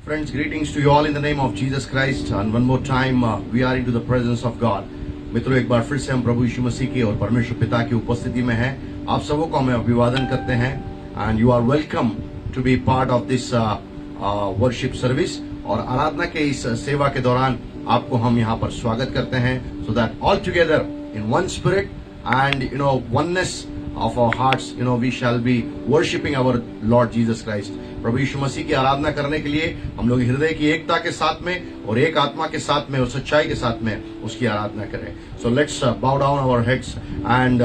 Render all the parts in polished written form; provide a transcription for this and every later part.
Friends, greetings to you all in the name of Jesus Christ. And one more time, we are into the presence of God. मित्रों, एक बार फिर से हम प्रभु यीशु मसीह की और परमेश्वर पिता की उपस्थिति में हैं. आप सबों को हम अभिवादन करते हैं. And you are welcome to be part of this worship service. और आराधना के इस सेवा के दौरान आपको हम यहाँ पर स्वागत करते हैं. So that all together in one spirit and oneness of our hearts, we shall be worshiping our Lord Jesus Christ. प्रभु यीशु मसीह की आराधना करने के लिए हम लोग हृदय की एकता के साथ में और एक आत्मा के साथ में और सच्चाई के साथ में उसकी आराधना करें. So let's bow down our heads and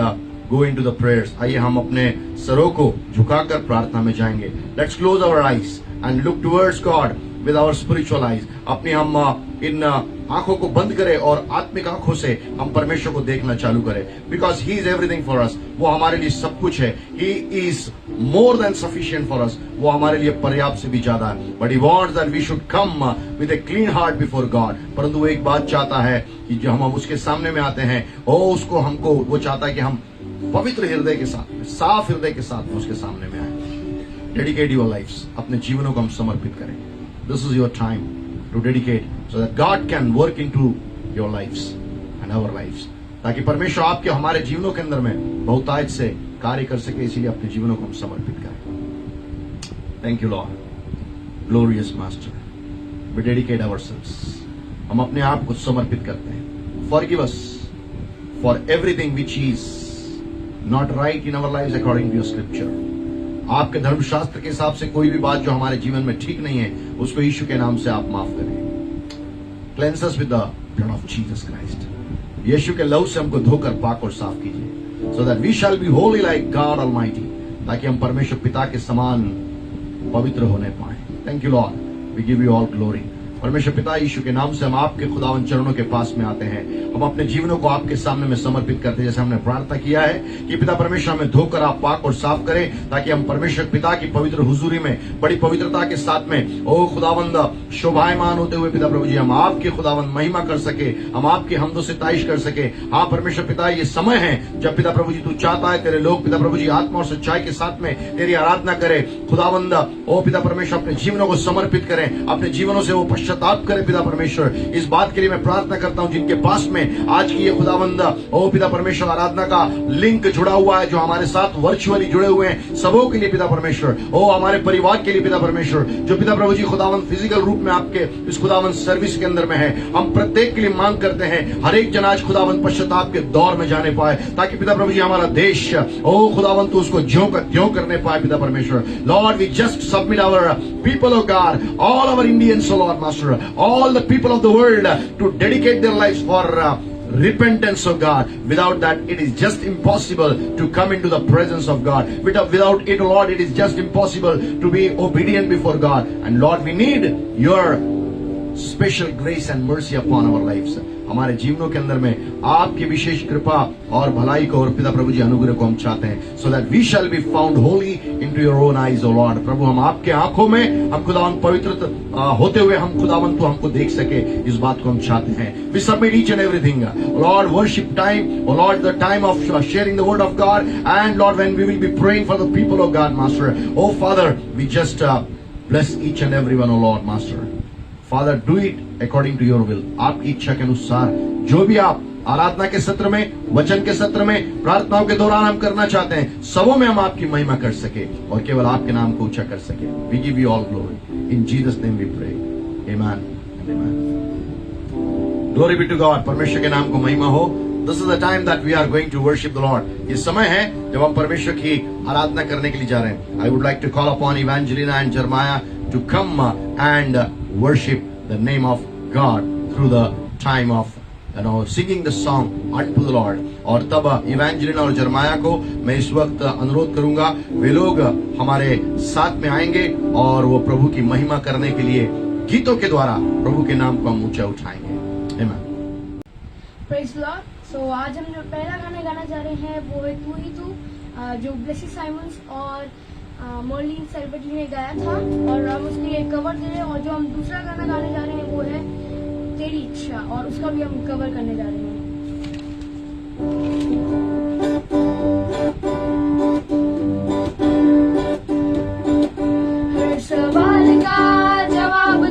go into the prayers. आइए हम अपने सरों को झुकाकर प्रार्थना में जाएंगे. Let's close our eyes and look towards God with our spiritual eyes. अपनी हम इन आंखों को बंद करें और आत्मिक आंखों से हम परमेश्वर को देखना चालू करें. Because He is everything for us. वो हमारे लिए सब कुछ है. He is more than sufficient for us. वो हमारे लिए पर्याप्त से भी ज्यादा है. But He wants that we should come with a clean heart before God. परंतु वो एक बात चाहता है कि जो हम उसके सामने में आते हैं, वो चाहता है कि हम पवित्र हृदय के साथ में, साफ हृदय के साथ में उसके सामने में आए. Dedicate your lives. अपने जीवनों को हम समर्पित करें. This is your time to dedicate so that God can work into your lives and our lives. ताकि परमेश्वर आपके हमारे जीवनों के अंदर में बहुतायत से कार्य कर सके, इसीलिए अपने जीवनों को हम समर्पित करें. Thank you Lord, glorious Master. We dedicate ourselves. हम अपने आप को समर्पित करते हैं. Forgive us for everything which is not right in our lives according to your scripture. आपके धर्मशास्त्र के हिसाब से कोई भी बात जो हमारे जीवन में ठीक नहीं है, उसको यीशु के नाम से आप माफ करें. Cleanse us with the blood of Jesus Christ. यीशु के लहू से हमको धोकर पाक और साफ कीजिए. So that we shall be holy like God Almighty. ताकि हम परमेश्वर पिता के समान पवित्र होने पाए. Thank you Lord. We give you all glory. परमेश्वर पिता यीशु के नाम से हम आपके खुदावन चरणों के पास में आते हैं. हम अपने जीवनों को आपके सामने में समर्पित करते हैं, जैसे हमने प्रार्थना किया है कि पिता परमेश्वर हमें धोकर आप पाक और साफ करें, ताकि हम परमेश्वर पिता की पवित्र हुजूरी में बड़ी पवित्रता के साथ में ओ खुदावंद शोभायमान होते हुए पिता प्रभु जी हम आपके खुदावंद महिमा कर सके, हम आपकी हमदो से ताइश कर सके. हाँ परमेश्वर पिता, ये समय है जब पिता प्रभु जी तू चाहता है तेरे लोग पिता प्रभु जी आत्मा और सच्चाई के साथ में तेरी आराधना करे. खुदावंद ओ पिता परमेश्वर अपने जीवनों को समर्पित करें, अपने जीवनों से वो पश्चाताप करें. पिता परमेश्वर, इस बात के लिए मैं प्रार्थना करता हूं जिनके पास में आज की ये खुदावंद ओ पिता परमेश्वर आराधना का लिंक जुड़ा हुआ है, जो हमारे साथ वर्चुअली जुड़े हुए हैं, सबों के लिए पिता परमेश्वर, ओ हमारे परिवार के लिए पिता परमेश्वर, जो पिता प्रभु जी खुदावंद फिजिकल रूप में आपके इस खुदावंद सर्विस के अंदर में है, हम प्रत्येक के लिए मांग करते हैं हर एक जन आज खुदावंद पश्चाताप के दौर में जाने पाए, ताकि पिता प्रभु जी हमारा देश ओ खुदावंद तो उसको ज्यों का त्यों करने पाए. पिता परमेश्वर, Lord we just submit our people of God, all our Indians Lord master, all the people of the world to dedicate their lives for repentance of God. Without that it is just impossible to come into the presence of God. Without it, Lord, it is just impossible to be obedient before God. And Lord, we need your special grace and mercy upon our lives. हमारे जीवनों के अंदर में आपकी विशेष कृपा और भलाई को और पिता प्रभु जी अनुग्रह को हम चाहते हैं. So that we shall be found holy into your own eyes, O Lord. प्रभु, हम आपके आंखों में हम खुदावन पवित्र होते हुए हम खुदावन तो हमको देख सके, इस बात को हम चाहते हैं. We submit each and everything, Lord. Worship time, O Lord, the time of sharing the word of God, and Lord, when we will be praying for the people of God, Master. Oh Father, we just bless each and everyone, O Lord, Master. Father, do it according to your will. आपकी इच्छा के अनुसार जो भी आप आराधना के सत्र में, वचन के सत्र में, प्रार्थनाओं के दौरान हम करना चाहते हैं, सबों में हम आपकी महिमा कर सके और केवल आपके नाम को ऊंचा कर सके. We give you all glory. In Jesus' name we pray. Amen and amen. Glory be to God. परमेश्वर के नाम को महिमा हो. This is the time that we are going to worship the Lord. ये समय है जब हम परमेश्वर की आराधना करने के लिए जा रहे हैं. I would like to call upon Evangelina and Jeremiah to come and worship the name of God through the time of singing the song unto the Lord. और तब इवेंजेलिना और जरमाया को मैं इस वक्त अनुरोध करूंगा, वे लोग हमारे साथ में आएंगे और वो प्रभु की महिमा करने के लिए गीतों के द्वारा प्रभु के नाम को हम ऊंचा उठाएंगे. Amen. Praise the Lord. So आज हम जो पहला गाना गाना जा रहे हैं वो है तू ही तू, जो ब्लेसी साइमंस और मर्लिन सेलिब्रिटी ने गाया था, और हम उसके लिए कवर दे रहे हैं. और जो हम दूसरा गाना गाने जा रहे हैं वो है तेरी इच्छा, और उसका भी हम कवर करने जा रहे हैं. हर सवाल का जवाब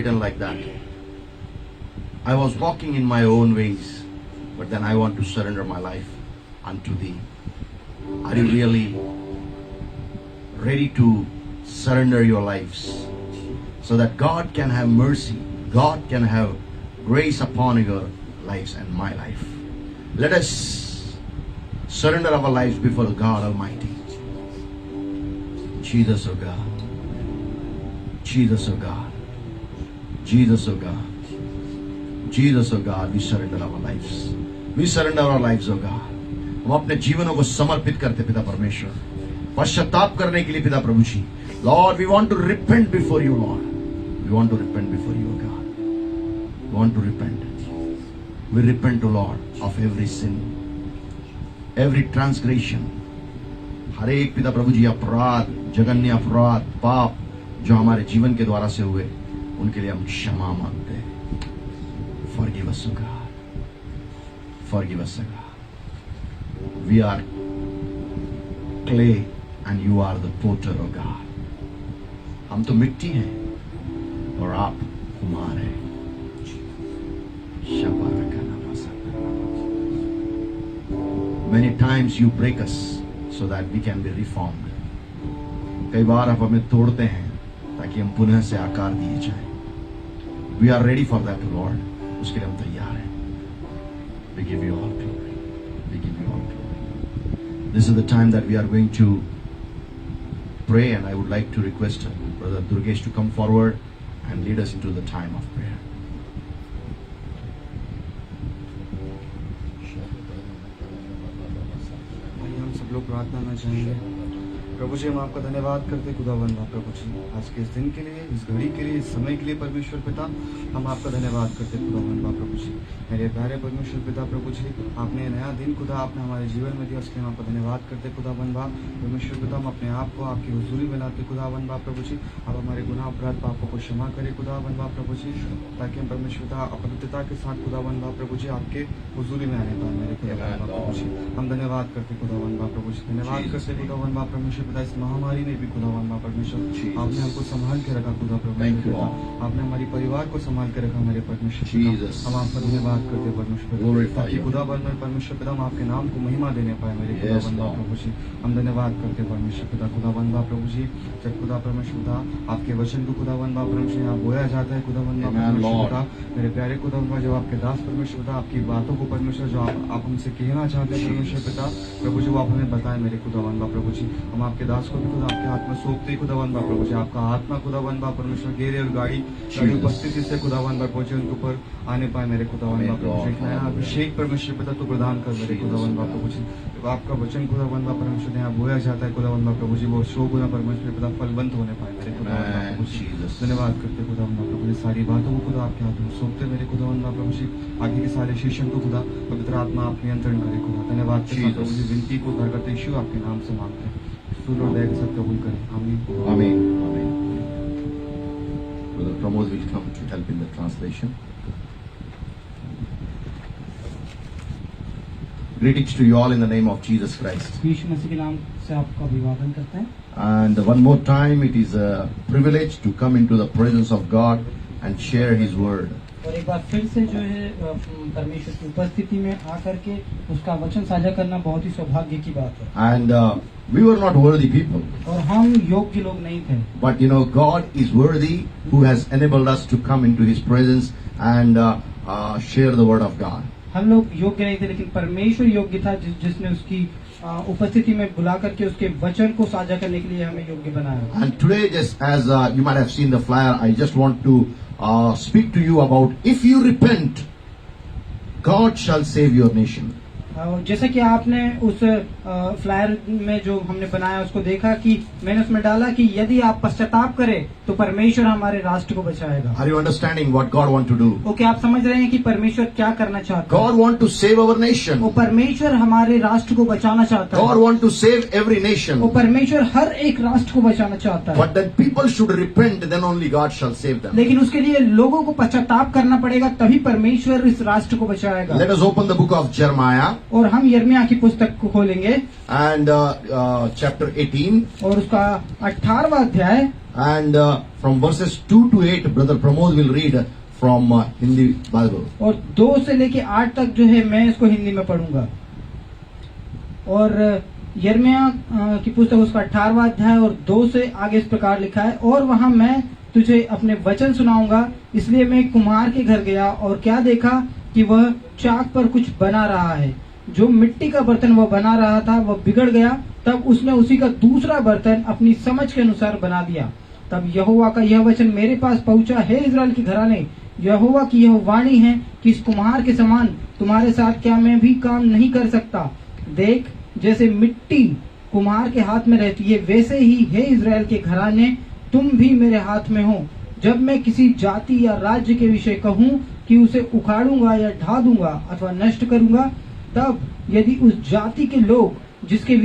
written like that. I was walking in my own ways, but then I want to surrender my life unto thee. Are you really ready to surrender your lives so that God can have mercy, God can have grace upon your lives and my life? Let us surrender our lives before God Almighty. Jesus, oh God. Jesus, oh God. Jesus, oh God. Jesus, oh God, we surrender our lives. We surrender our lives, oh God. हम अपने जीवनों को समर्पित करते पिता परमेश्वर, पश्चाताप करने के लिए पिता प्रभु जी. Lord, we want to repent before you, Lord. We want to repent before you, oh God. We want to repent. We repent, O Lord, of every sin, every transgression. हर एक पिता प्रभु जी अपराध, जघन्य अपराध, पाप जो हमारे जीवन के द्वारा से हुए, उनके लिए हम क्षमा मांगते हैं. Forgive us, O God. Forgive us, O God. We are clay and you are the potter, O God. हम तो मिट्टी हैं और आप कुम्हार हैं. Many times you break us so that we can be reformed. कई बार आप हमें तोड़ते हैं ताकि हम पुनः से आकार दिए जाएं. We are ready for that, Lord. उसके लिए हम तैयार हैं. We give you all glory. We give you all glory. This is the time that we are going to pray, and I would like to request Brother Durgesh to come forward and lead us into the time of prayer. हम सब लोग प्रार्थना में चाहेंगे. प्रभु जी, हम आपका धन्यवाद करते खुदावंद प्रभु जी, आज के इस दिन के लिए, इस घड़ी के लिए, इस समय के लिए परमेश्वर पिता, हम आपका धन्यवाद करते खुदावंद प्रभु जी. मेरे प्यारे परमेश्वर पिता प्रभु जी, आपने नया दिन खुदा आपने हमारे जीवन में दिया, उसके लिए हम आपका धन्यवाद करते खुदावंद परमेश्वर पिता. हम अपने आप को आपकी हुजूरी में लाते खुदावंद प्रभु जी. आप हमारे गुनाह अपराध पापों को क्षमा करें खुदावंद प्रभु जी, ताकि हम परमेश्वर पिता अपवित्रता के साथ खुदावंद प्रभु जी आपके हुजूरी में आने पाए मेरे खुदावंद प्रभु जी. हम धन्यवाद करते खुदावंद प्रभु जी, धन्यवाद करते खुदावंद परमेश्वर पिता. इस महामारी में भी खुदावंद परमेश्वर आपने हमको संभाल के रखा खुदा परमेश्वर पिता. आपने हमारे परिवार को संभाल के रखा मेरे परमेश्वर पिता. हम आपका धन्यवाद करते परमेश्वर पिता, ताकि खुदावंद परमेश्वर पिता हम आपके नाम को महिमा देने पाए मेरे खुदावंद प्रभु जी. हम धन्यवाद करते परमेश्वर पिता खुदावंद प्रभु जी. जब खुदा परमेश्वर पिता आपके वचन को खुदावंद परमेश्वर यहाँ बोया जाता है खुदावंद परमेश्वर पिता, मेरे प्यारे खुदावंद जब आपके दास परमेश्वर पिता आपकी बातों को परमेश्वर जो आप हमसे कहना चाहते हैं परमेश्वर पिता प्रभु जी, वो आप हमें बताएं मेरे खुदावंद प्रभु जी. हम आपके दास को भी खुदा आपके हाथ में सौंपते खुदावंद प्रभु जी. आपका आत्मा खुदावंद परमेश्वर घेरे और गाड़ी उपस्थिति से खुदावंद प्रभु जी उनके ऊपर आने पाए मेरे खुदावंद प्रभु जी. नया अभिषेक परमेश्वर पिता तो प्रदान कर मेरे खुदावंद प्रभु जी. जब आपका वचन खुदावंद परमेश्वर यहाँ बोया जाता है खुदावंद प्रभु जी, वो 100 गुना परमेश्वर पिता फलवंत होने पाए मेरे खुदावंद प्रभु जी. धन्यवाद करते खुदावंद प्रभु जी. सारी बातों को खुदा आपके हाथ में सौंपते मेरे खुदावंद प्रभु जी. आगे के सारे शिक्षण को खुदा पवित्र आत्मा आप नियंत्रण करे खुदा. धन्यवाद प्रभु जी. विनती को करते यीशु आपके नाम से मांगते हैं. स्तुति और दया के साथ कबूल करें. आमीन. Amen. Amen. Brother Pramod will come to help in the translation. Greetings to you all in the name of Jesus Christ. यीशु मसीह के नाम से आपका अभिवादन करते हैं. And one more time, it is a privilege to come into the presence of God and share His word. और एक बार फिर से जो है परमेश्वर की उपस्थिति में आकर के उसका वचन साझा करना बहुत ही सौभाग्य की बात है. And we were not worthy people, और हम योग्य लोग नहीं थे, but you know God is worthy who has enabled us to come into His presence and share the word of God. हम लोग योग्य नहीं थे, लेकिन परमेश्वर योग्य था जिसने उसकी उपस्थिति में बुला करके उसके वचन को साझा करने के लिए हमें योग्य बनाया. And today, just as you might have seen the flyer, I just want to speak to you about if you repent, God shall save your nation. जैसा कि आपने उस फ्लायर में जो हमने बनाया उसको देखा कि मैंने उसमें डाला कि यदि आप पश्चाताप करें तो परमेश्वर हमारे राष्ट्र को बचाएगा. Are you understanding what God wants to do? Okay, आप समझ रहे हैं कि परमेश्वर क्या करना चाहता है? God wants to save our nation. वो परमेश्वर हमारे राष्ट्र को बचाना चाहता है. God wants to save every nation. वो परमेश्वर हर एक राष्ट्र को बचाना चाहता है. But then people should repent, then only God shall save them. लेकिन उसके लिए लोगों को पश्चाताप करना पड़ेगा, तभी परमेश्वर इस राष्ट्र को बचाएगा. Let us open the book of Jeremiah. और हम यिर्मयाह की पुस्तक को खोलेंगे and chapter 18, और उसका 18वां अध्याय and from verses 2 to 8, Brother Pramod will read from Hindi Bible. और 2 से लेके 8 तक जो है मैं इसको हिंदी में पढ़ूंगा। और यिर्मयाह की पुस्तक उसका 18वां अध्याय और 2 से आगे इस प्रकार लिखा है, और वहां मैं तुझे अपने वचन सुनाऊंगा। इसलिए मैं कुम्हार के घर गया और क्या देखा कि वह चाक पर कुछ बना रहा है। जो मिट्टी का बर्तन वह बना रहा था वह बिगड़ गया। तब उसने उसी का दूसरा बर्तन अपनी समझ के अनुसार बना दिया। तब यहोवा का यह वचन मेरे पास पहुंचा, हे इस्राएल के घराने, यहोवा की यह वाणी है कि इस कुम्हार के समान तुम्हारे साथ क्या मैं भी काम नहीं कर सकता। देख, जैसे मिट्टी कुम्हार के हाथ में रहती है, वैसे ही हे इस्राएल के घराने तुम भी मेरे हाथ में हो। जब मैं किसी जाति या राज्य के विषय कहूँ कि उसे उखाड़ूंगा या ढा दूंगा अथवा नष्ट करूंगा, तब यदि उस जाति के लोग जिसके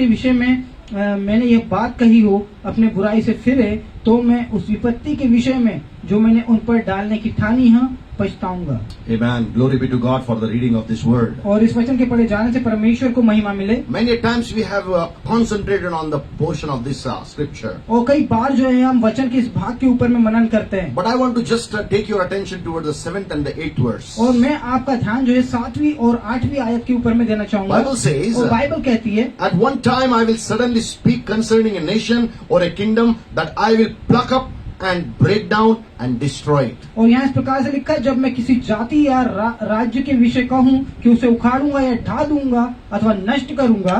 विषय में मैंने यह बात कही हो अपने बुराई से फिरे, तो मैं उस विपत्ति के विषय में जो मैंने उन पर डालने की ठानी है पछताऊंगा। Amen. Glory be to God for the reading of this word. और इस वचन के पढ़े जाने से परमेश्वर को महिमा मिले। Many times we have concentrated on the portion of this scripture. और कई बार जो है हम वचन के इस भाग के ऊपर में मनन करते हैं। But I want to just take your attention towards the 7th and the 8th verse. और मैं आपका ध्यान जो है 7वीं और 8वीं आयत के ऊपर में देना चाहूंगा। Bible says, और बाइबल कहती है, At one time I will suddenly speak concerning a nation or a kingdom that I will pluck up and break down and destroy it. और यहाँ इस प्रकार से लिखा है, जब मैं किसी जाति या राज्य के विषय कहूँ कि उसे उखाड़ूंगा या ढा दूंगा अथवा नष्ट करूंगा।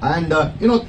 And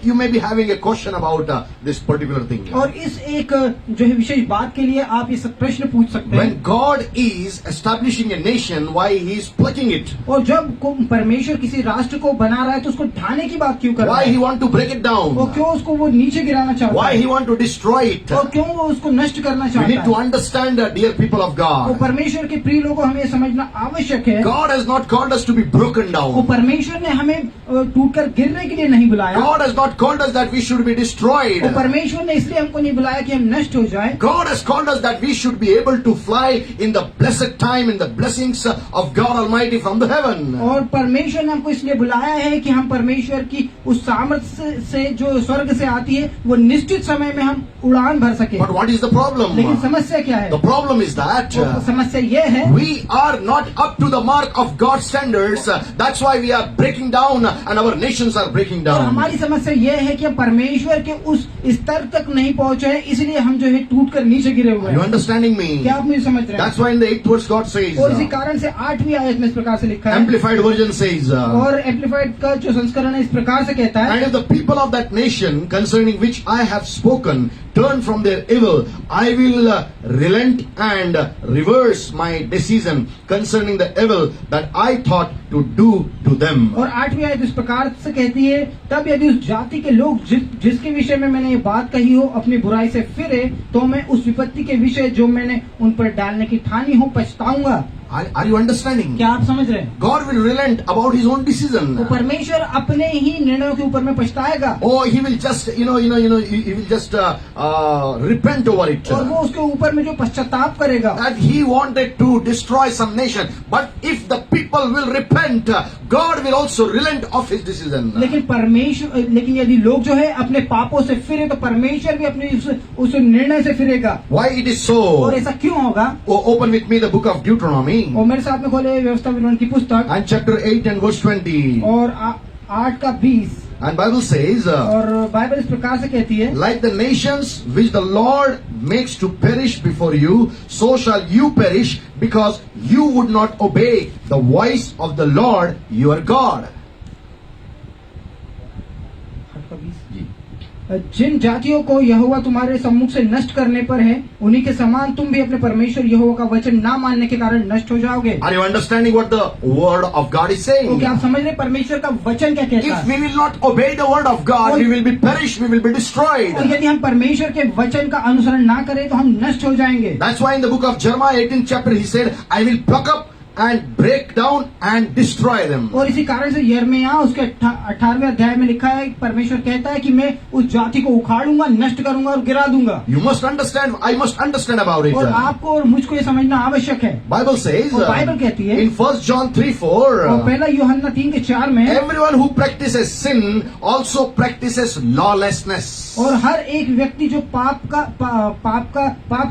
you may be having a question about this particular thing. और इस एक जो है विशेष बात के लिए आप इस प्रश्न पूछ सकते हैं। When God is establishing a nation, why He is plucking it? और जब परमेश्वर किसी राष्ट्र को बना रहा है तो उसको ढाने की बात क्यों कर रहा Why है? He want to break it down? और क्यों उसको वो नीचे गिराना चाहता Why है? He want to destroy it? और क्यों वो उसको नष्ट करना We चाहता need to है? understand, dear people of वो God. परमेश्वर के प्रिय लोगों हमें समझना आवश्यक है। God has not called us to be broken वो down. परमेश्वर ने हमें टूटकर गिरने के लिए नहीं बुलाया। God has not called us that we should be destroyed. वो परमेश्वर ने इसलिए हमको नहीं बुलाया कि हम नष्ट हो जाएं। God has called us that we should be able to fly in the blessed time, in the blessings of God Almighty from the heaven. और परमेश्वर ने हमको इसलिए बुलाया है कि हम परमेश्वर की उस सामर्थ्य से जो स्वर्ग से आती है वो निश्चित समय में हम उड़ान भर सके। But what is the problem? लेकिन समस्या क्या है? The problem is that वो समस्या ये है, we are not up to the mark of God's standards. That's why we are breaking down and our nations are breaking और down. हमारी समस्या ये है कि हम परमेश्वर के उस स्तर तक नहीं पहुंचे हैं, इसलिए हम जो है टूट कर नीचे गिरे हुए Are you हैं। understanding me? क्या आप मुझे समझ रहे हैं? That's why in the 8th verse God says, और इसी कारण से 8वीं आयत में इस प्रकार से लिखा है, Amplified version says, और एम्पलीफाइड का जो संस्करण है इस प्रकार से कहता है, and if the people of that nation concerning which I have spoken turn from their evil, I will relent and reverse my decision concerning the evil that I thought to do to them. और 8वीं आयत इस प्रकार से कहती है, तब यदि उस जाति के लोग जिसके विषय में मैंने ये बात कही हो अपनी बुराई से फिरे, तो मैं उस विपत्ति के विषय जो मैंने उन पर डालने की ठानी हो पछताऊंगा। Are you understanding? क्या आप समझ रहे हैं? God will relent about His own decision. तो परमेश्वर अपने ही निर्णयों के ऊपर में पछताएगा Oh, He will just, He will just repent over it. और वो उसके ऊपर में जो पश्चाताप करेगा। That He wanted to destroy some nation, but if the people will repent, God will also relent of His decision. लेकिन यदि लोग जो है अपने पापों से फिरे तो परमेश्वर भी अपने उस निर्णय से फिरेगा। Why it is so? और ऐसा क्यों होगा? Oh, open with me the book of Deuteronomy और मेरे साथ में खोले व्यवस्था विवरण की पुस्तक and chapter 8 and verse 20. और 8 का 20 And Bible says, और बाइबल इस प्रकार से कहती है, like the nations which the Lord makes to perish before you, so shall you perish, because you would not obey the voice of the Lord your God. जिन जातियों को यहोवा तुम्हारे सम्मुख से नष्ट करने पर है, उन्हीं के समान तुम भी अपने परमेश्वर यहोवा का वचन ना मानने के कारण नष्ट हो जाओगे। Are you understanding what the word of God is तो saying? क्या आप समझ रहे परमेश्वर का वचन क्या कहता If है? we will not obey the word of God, we will be perished, we will be destroyed. और यदि हम परमेश्वर के वचन का अनुसरण ना करें तो हम नष्ट हो जाएंगे। That's why in the book of Jeremiah 18th chapter he said, I will pluck up and break down and destroy them. और इसी कारण से यिर्मयाह उसके 18वें अध्याय में लिखा है, परमेश्वर कहता है कि मैं उस जाति को उखाड़ूंगा, नष्ट करूंगा और गिरा दूंगा। You must understand, I must understand about it. और आपको और मुझको ये समझना आवश्यक है। Bible says, और बाइबल कहती है in 1 John 3:4, और पहला यूहन्ना 3:4 में, everyone who practices sin also practices lawlessness. और हर एक व्यक्ति जो पाप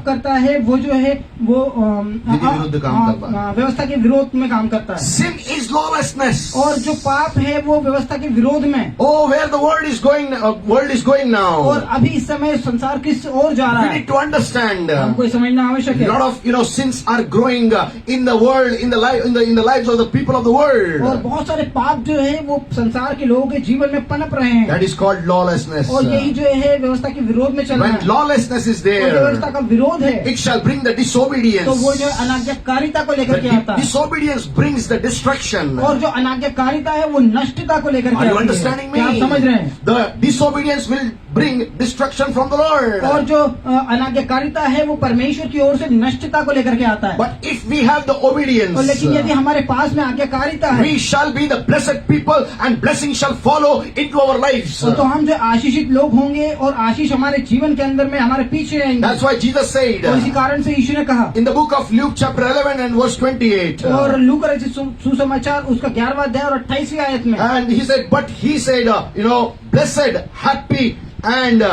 करता है वो जो है वो विधि विरुद्ध काम करता है, व्यवस्था के विरोध में काम करता है। Sin is lawlessness. और जो पाप है वो व्यवस्था के विरोध में। Oh, where the world is going now. और अभी इस समय संसार किस ओर जा रहा We है, need to understand. हमको ये समझना आवश्यक है। lot of sins are growing in the world, in the lives of the people of the world. और बहुत सारे पाप जो है वो संसार के लोगों के जीवन में पनप रहे हैं, That is called lawlessness. और यही जो है व्यवस्था के विरोध में चल रहा When है। lawlessness is और व्यवस्था there, का विरोध है it shall bring the disobedience. तो वो जो अनाज्ञाकारिता को लेकर के आता है, Disobedience brings the destruction. और जो अनाज्ञाकारिता है वो नष्टता को लेकर के Are you आती है। understanding me? क्या आप समझ रहे हैं? The disobedience will bring destruction from the Lord. और जो अनाज्ञाकारिता है वो परमेश्वर की ओर से नष्टता को लेकर के आता है। But if we have the obedience, और लेकिन यदि हमारे पास में आज्ञाकारिता है, we shall be the blessed people and blessing shall follow into our lives. तो हम जो आशीषित लोग होंगे और आशीष हमारे जीवन के अंदर में हमारे पीछे रहेंगे। That's why Jesus said और इसी कारण से यीशु ने कहा in the book of Luke chapter 11 and verse 28, और लूका रचित सुसमाचार उसका 11वां अध्याय और 28वीं आयत में, and he said, blessed, happy, and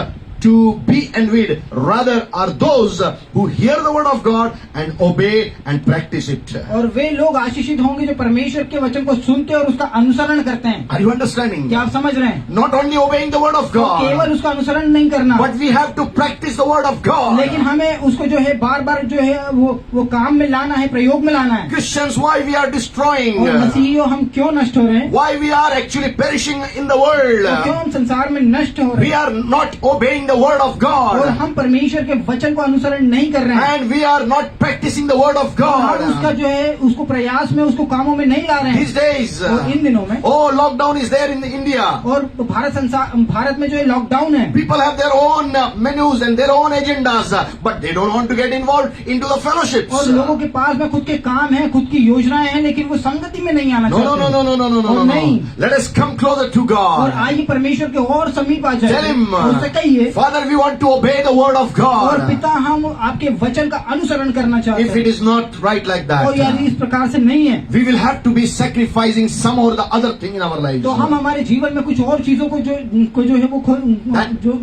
to be envied rather are those who hear the word of God and obey and practice it. और वे लोग आशीषित होंगे जो परमेश्वर के वचन को सुनते और उसका अनुसरण करते हैं। Are you understanding? क्या आप समझ रहे हैं? Not only obeying the word of तो केवल God, उसका अनुसरण नहीं करना, but we have to practice the word of God. लेकिन हमें उसको जो है बार बार जो है वो काम में लाना है, प्रयोग में लाना है। Christians, why we are destroying? और मसीहियों हम क्यों नष्ट हो रहे हैं? Why we are actually perishing in the और क्यों world? हम संसार में नष्ट हो रहे We हैं? are not obeying the word of और God, हम परमेश्वर के वचन को अनुसरण नहीं कर रहे हैं, and we are not practicing the word of और हम उसका God. जो है उसको प्रयास में उसको कामों में नहीं ला रहे These हैं। days, और इन दिनों में oh, lockdown is there in India. और भारत में जो है लॉकडाउन है, People have their own menus and their own agendas, but they don't want to get involved into the fellowships. और लोगों के पास में खुद के काम है, खुद की योजनाएं हैं, लेकिन वो संगति में नहीं आना No, no, चाहते। no, no, no, no, no, no, और no, नहीं। no. Let us come closer to और God. आइए परमेश्वर के और समीप आ Tell जाए, him, उससे कहिए, Father, we want to obey the word of और God. पिता हम आपके वचन का अनुसरण करना चाहते If it हैं। is not right like और यदि that, इस प्रकार से नहीं है we will have to be sacrificing some or the other thing in our lives. तो हम हमारे जीवन में कुछ और चीजों को जो है वो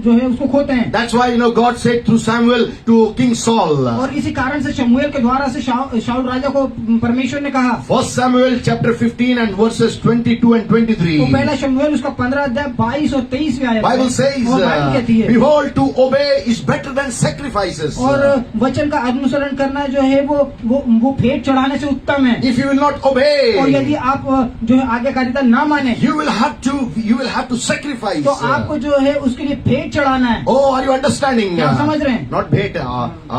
जो है उसको खोते हैं। That's why, God said through Samuel to King Saul. और इसी कारण से शमूएल के द्वारा से शाऊल राजा को परमेश्वर ने कहा, 1 Samuel chapter 15 and verses 22 and तो 23. पहला शमूएल उसका 15 अध्याय 22 और 23 आयत है। Bible says, और बाइबल कहती है, behold, to obey is better than sacrifices. और वचन का अनुसरण करना जो है वो भेंट चढ़ाने से उत्तम है। If you will not और obey, यदि आप जो है आज्ञाकारिता ना माने you will have to sacrifice. तो आपको जो है उसके लिए भेंट चढ़ाना है। Oh, are you understanding? क्या आप समझ रहे हैं? Not भेंट,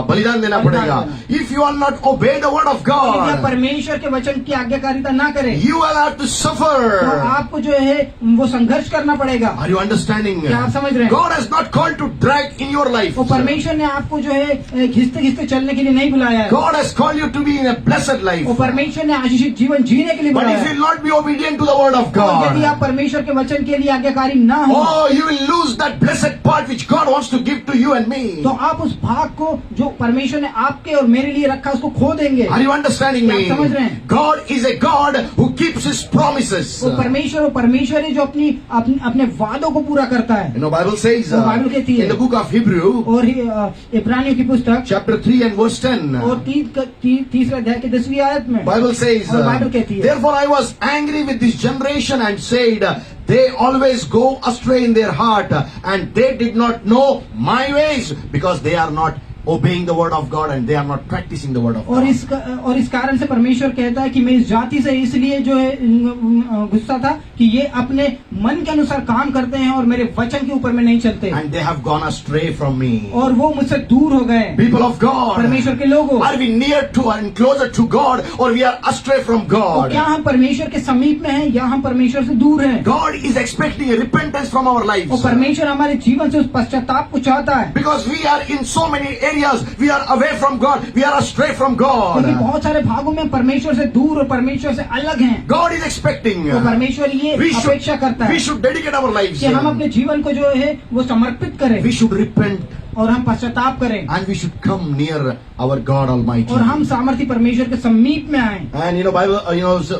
बलिदान देना पड़ेगा. If you will not obey the word of यदि आप God, परमेश्वर के वचन की आज्ञाकारिता ना करें you will have to तो suffer. आपको जो है वो संघर्ष करना पड़ेगा। Are you understanding? क्या आप समझ रहे हैं? God has not called to drag in your life. वो परमेश्वर ने आपको जो है घिसते घिसते चलने के लिए नहीं बुलाया है। God has called you to be in a blessed life. वो परमेश्वर ने आशीषित जीवन जीने के लिए But बुलाया if है। you will not be obedient to the word of और यदि God, आप परमेश्वर के वचन के लिए आज्ञाकारी ना हो oh, you will lose that blessed part which God wants to give to you and me. तो आप उस भाग को जो परमेश्वर ने आपके और मेरे लिए रखा उसको खो देंगे। Are you understanding क्या me? आप समझ रहे हैं? God is a God who keeps His promises. वो परमेश्वर है जो अपने वादों को पूरा करता है। Bible says वो बाइबल कहती है। in the book of Hebrew, और इब्रानियों की पुस्तक chapter 3 and verse 10. और तीसरे अध्याय के 10वीं आयत में Bible says, और बाइबल कहती है, therefore I was angry with this generation and said, they always go astray in their heart, and they did not know my ways, because they are not obeying the word of God and they are not practicing the word of और God. और इस कारण से परमेश्वर कहता है कि मैं इस जाति से इसलिए जो है गुस्सा था कि ये अपने मन के अनुसार काम करते हैं और मेरे वचन के ऊपर में नहीं चलते, And they have gone astray from me. और वो मुझसे दूर हो गए। People of God, परमेश्वर के लोगों, are we near to and closer to God, or we are astray from तो God? क्या हम परमेश्वर के समीप में हैं या हम परमेश्वर से दूर हैं? God is expecting a repentance from our lives. और परमेश्वर हमारे जीवन से उस पश्चाताप को चाहता है, Because we are in so many areas areas we are away from God, we are astray from क्योंकि God. बहुत सारे भागों में परमेश्वर से दूर और परमेश्वर से अलग हैं। God is expecting तो परमेश्वर ये we अपेक्षा करता है should dedicate our lives कि हम अपने जीवन को जो है वो समर्पित करें we should repent और हम पश्चाताप करें and we should come near our God Almighty. और हम सामर्थी परमेश्वर के समीप में आए। And you know, Bible, so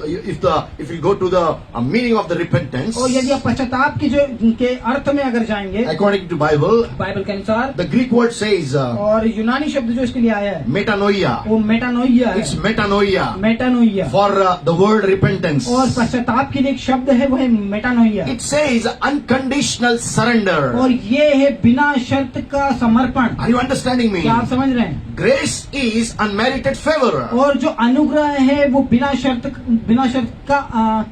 if you go to the meaning of the repentance, और यदि आप पश्चाताप की जो के अर्थ में अगर जाएंगे according to Bible, बाइबल के अनुसार, the Greek word says और यूनानी शब्द जो इसके लिए आया है metanoia. वो मेटानोइया It's है। metanoia मेटानोइया for the word repentance. और पश्चाताप के लिए एक शब्द है वो है मेटानोइया। It says unconditional surrender. और ये है बिना शर्त का समर्पण। Are you understanding me? क्या आप समझ रहे हैं? Grace is unmerited favor. और जो अनुग्रह है वो बिना शर्त का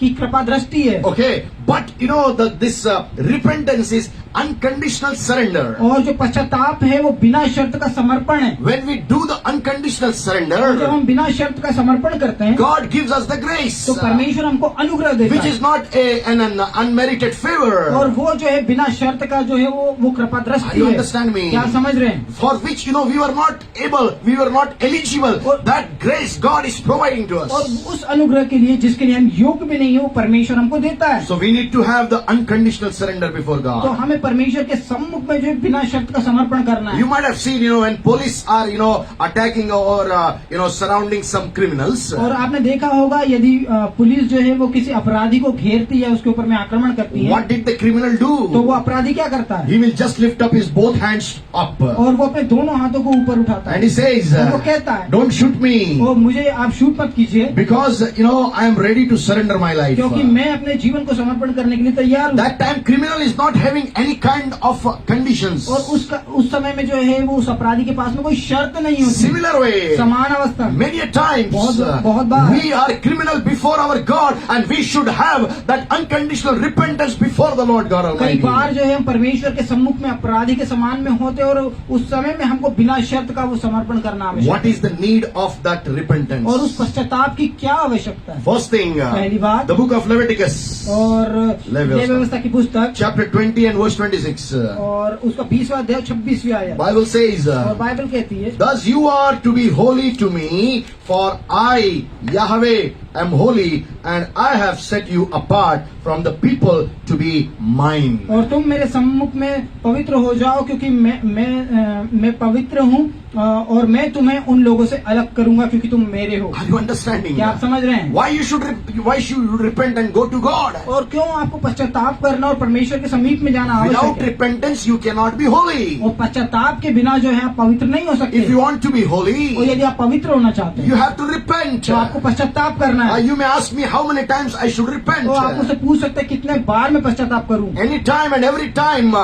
की कृपा दृष्टि है। Okay, but you know this repentance is unconditional surrender. और जो पश्चाताप है वो बिना शर्त का समर्पण है। When we do the unconditional और जब surrender, हम बिना शर्त का समर्पण करते हैं God gives us the grace, तो परमेश्वर हमको अनुग्रह देता which है is not an unmerited और favor. वो जो है बिना शर्त का जो है वो कृपा Are दृष्टि you है। understand me? क्या आप समझ रहे हैं? For which we were not able, we were not eligible. That grace God is providing to और us. उस अनुग्रह के लिए जिसके लिए हम योग्य भी नहीं है वो परमेश्वर हमको देता है। So we need to have the unconditional surrender before तो God. हमें परमेश्वर के सम्मुख में जो है बिना शर्त का समर्पण करना है। You might have seen, when police are, attacking or, surrounding some criminals. और आपने देखा होगा यदि पुलिस जो है वो किसी अपराधी को घेरती है उसके ऊपर में आक्रमण करती है What did the criminal तो do? वो अपराधी क्या करता है? He will just lift up his both hands up. और वो अपने दोनों हाथों को ऊपर उठाता And है he says, और वो कहता है don't shoot me. वो मुझे आप शूट मत कीजिए Because, I am ready to surrender my life. क्योंकि मैं अपने जीवन को समर्पण करने के लिए तैयार हूँ। That time criminal is not having any kind of conditions. और उस समय में जो है वो उस अपराधी के पास में कोई शर्त नहीं होती। Similar way, समान अवस्था में many a times बहुत बार we are criminal before our God and we should have that unconditional repentance before the Lord God कई Almighty. बार जो है हम परमेश्वर के सम्मुख में अपराधी के समान में होते और उस समय में हमको बिना शर्त का वो समर्पण करना आवश्यक What is the need of that repentance? और उस पश्चाताप की क्या आवश्यकता है? First thing, पहली बात, the book of Leviticus, और लेवी व्यवस्था की पुस्तक chapter 20 and verse 26. और उसका 20वां अध्याय 26वीं आयत Bible says, और बाइबल कहती है thus you are to be holy to me, for I, Yahweh, am holy, and I have set you apart from the people to be mine. और तुम मेरे सम्मुख में पवित्र हो जाओ क्योंकि मैं पवित्र हूँ और मैं तुम्हें उन लोगों से अलग करूंगा क्योंकि तुम मेरे हो। Are you understanding? क्या आप समझ रहे हैं? Why you should repent and go to God? और क्यों आपको पश्चाताप करना और परमेश्वर के समीप में जाना Without आवश्यक है? repentance, you cannot be holy. और पश्चाताप के बिना जो है आप पवित्र नहीं हो सकते। If you want to be और holy, यदि आप पवित्र होना चाहते you हैं have to repent. तो आपको पश्चाताप करना है। You may ask me how many times I should repent. तो आप मुझसे पूछ सकते हैं कितने बार मैं पश्चाताप करूं? Anytime and every time,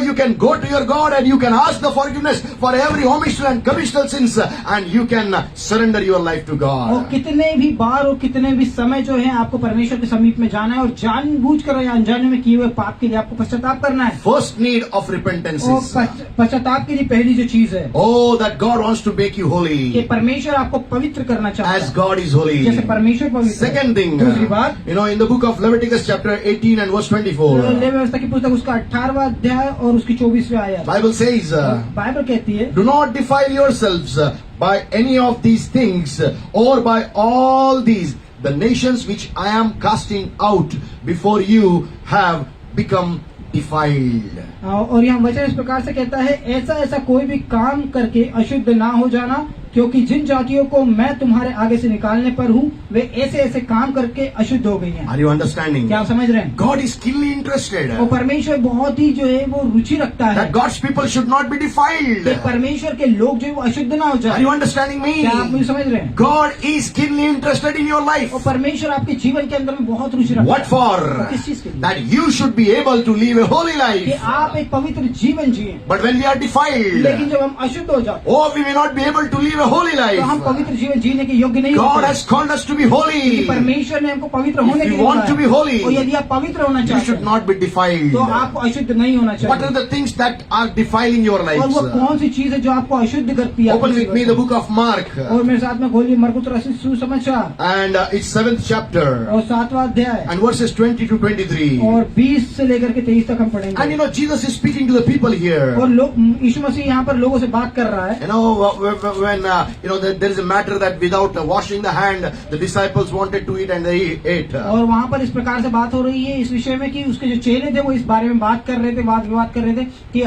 you can go to your God and you can ask the forgiveness for every omission and commissional sins, and you can surrender your life to और God. कितने भी बार और कितने भी समय जो है आपको परमेश्वर के समीप में जाना है और जानबूझ कर या अनजाने में किए हुए पाप के लिए आपको पश्चाताप करना है। First need of repentance और is, पश्चाताप के लिए पहली जो चीज है that God wants to make you कि holy परमेश्वर आपको पवित्र करना चाहता as है God is holy. जैसे परमेश्वर पवित्र है। Second thing, दूसरी बात, in the book of Leviticus chapter 18 and verse 24, levy व्यवस्था की पुस्तक उसका 18वां अध्याय और उसकी 24वीं आयत Bible says, बाइबल कहती है do not defile yourselves by any of these things or by all these. The nations which I am casting out before you have become defiled. और यहाँ वचन इस प्रकार से कहता है ऐसा कोई भी काम करके अशुद्ध ना हो जाना क्योंकि जिन जातियों को मैं तुम्हारे आगे से निकालने पर हूँ वे ऐसे काम करके अशुद्ध हो गई हैं। Are you understanding? क्या आप समझ रहे हैं? God is keenly interested और परमेश्वर बहुत ही जो है वो रुचि रखता है that God's people should not be defiled. कि परमेश्वर के लोग जो है वो अशुद्ध ना हो Are जाए। you understanding me? क्या आप मुझे समझ रहे हैं? God is keenly interested in your life. और परमेश्वर आपके जीवन के अंदर में बहुत रुचि रखता What है। for? किस चीज के लिए? That you should be able to live a holy कि life. आप एक पवित्र जीवन जिए। But when we are defiled, लेकिन जब हम अशुद्ध हो जाते we may not be able to live a holy तो हम life. पवित्र जीवन जीने के योग्य नहीं God होते। has called us to be holy. परमेश्वर ने हमको पवित्र होने If के you लिए want बुलाया to be holy, और यदि आप पवित्र होना You चाहते should हैं not be defiled. तो आपको अशुद्ध नहीं होना What are चाहिए। the things that are defiling your और वो lives? कौन सी चीज है जो आपको अशुद्ध करती है? Open आपके with me जीवन the को? book of Mark और मेरे साथ में खोलिए मरकुस रचित सुसमाचार and it's 7th chapter और 7वां अध्याय and verses 20 to 23. और 20 से लेकर के 23 तक हम And पढ़ेंगे। you know, Jesus is speaking to the people here. और लोग यीशु मसीह यहाँ पर लोगों से बात कर रहा है। You know, when you know there is a matter that without washing the hand, the disciples wanted to eat and they ate. और वहाँ पर इस प्रकार से बात हो रही है इस विषय में कि उसके जो चेले थे वो इस बारे में बात कर रहे थे, वाद विवाद कर रहे थे कि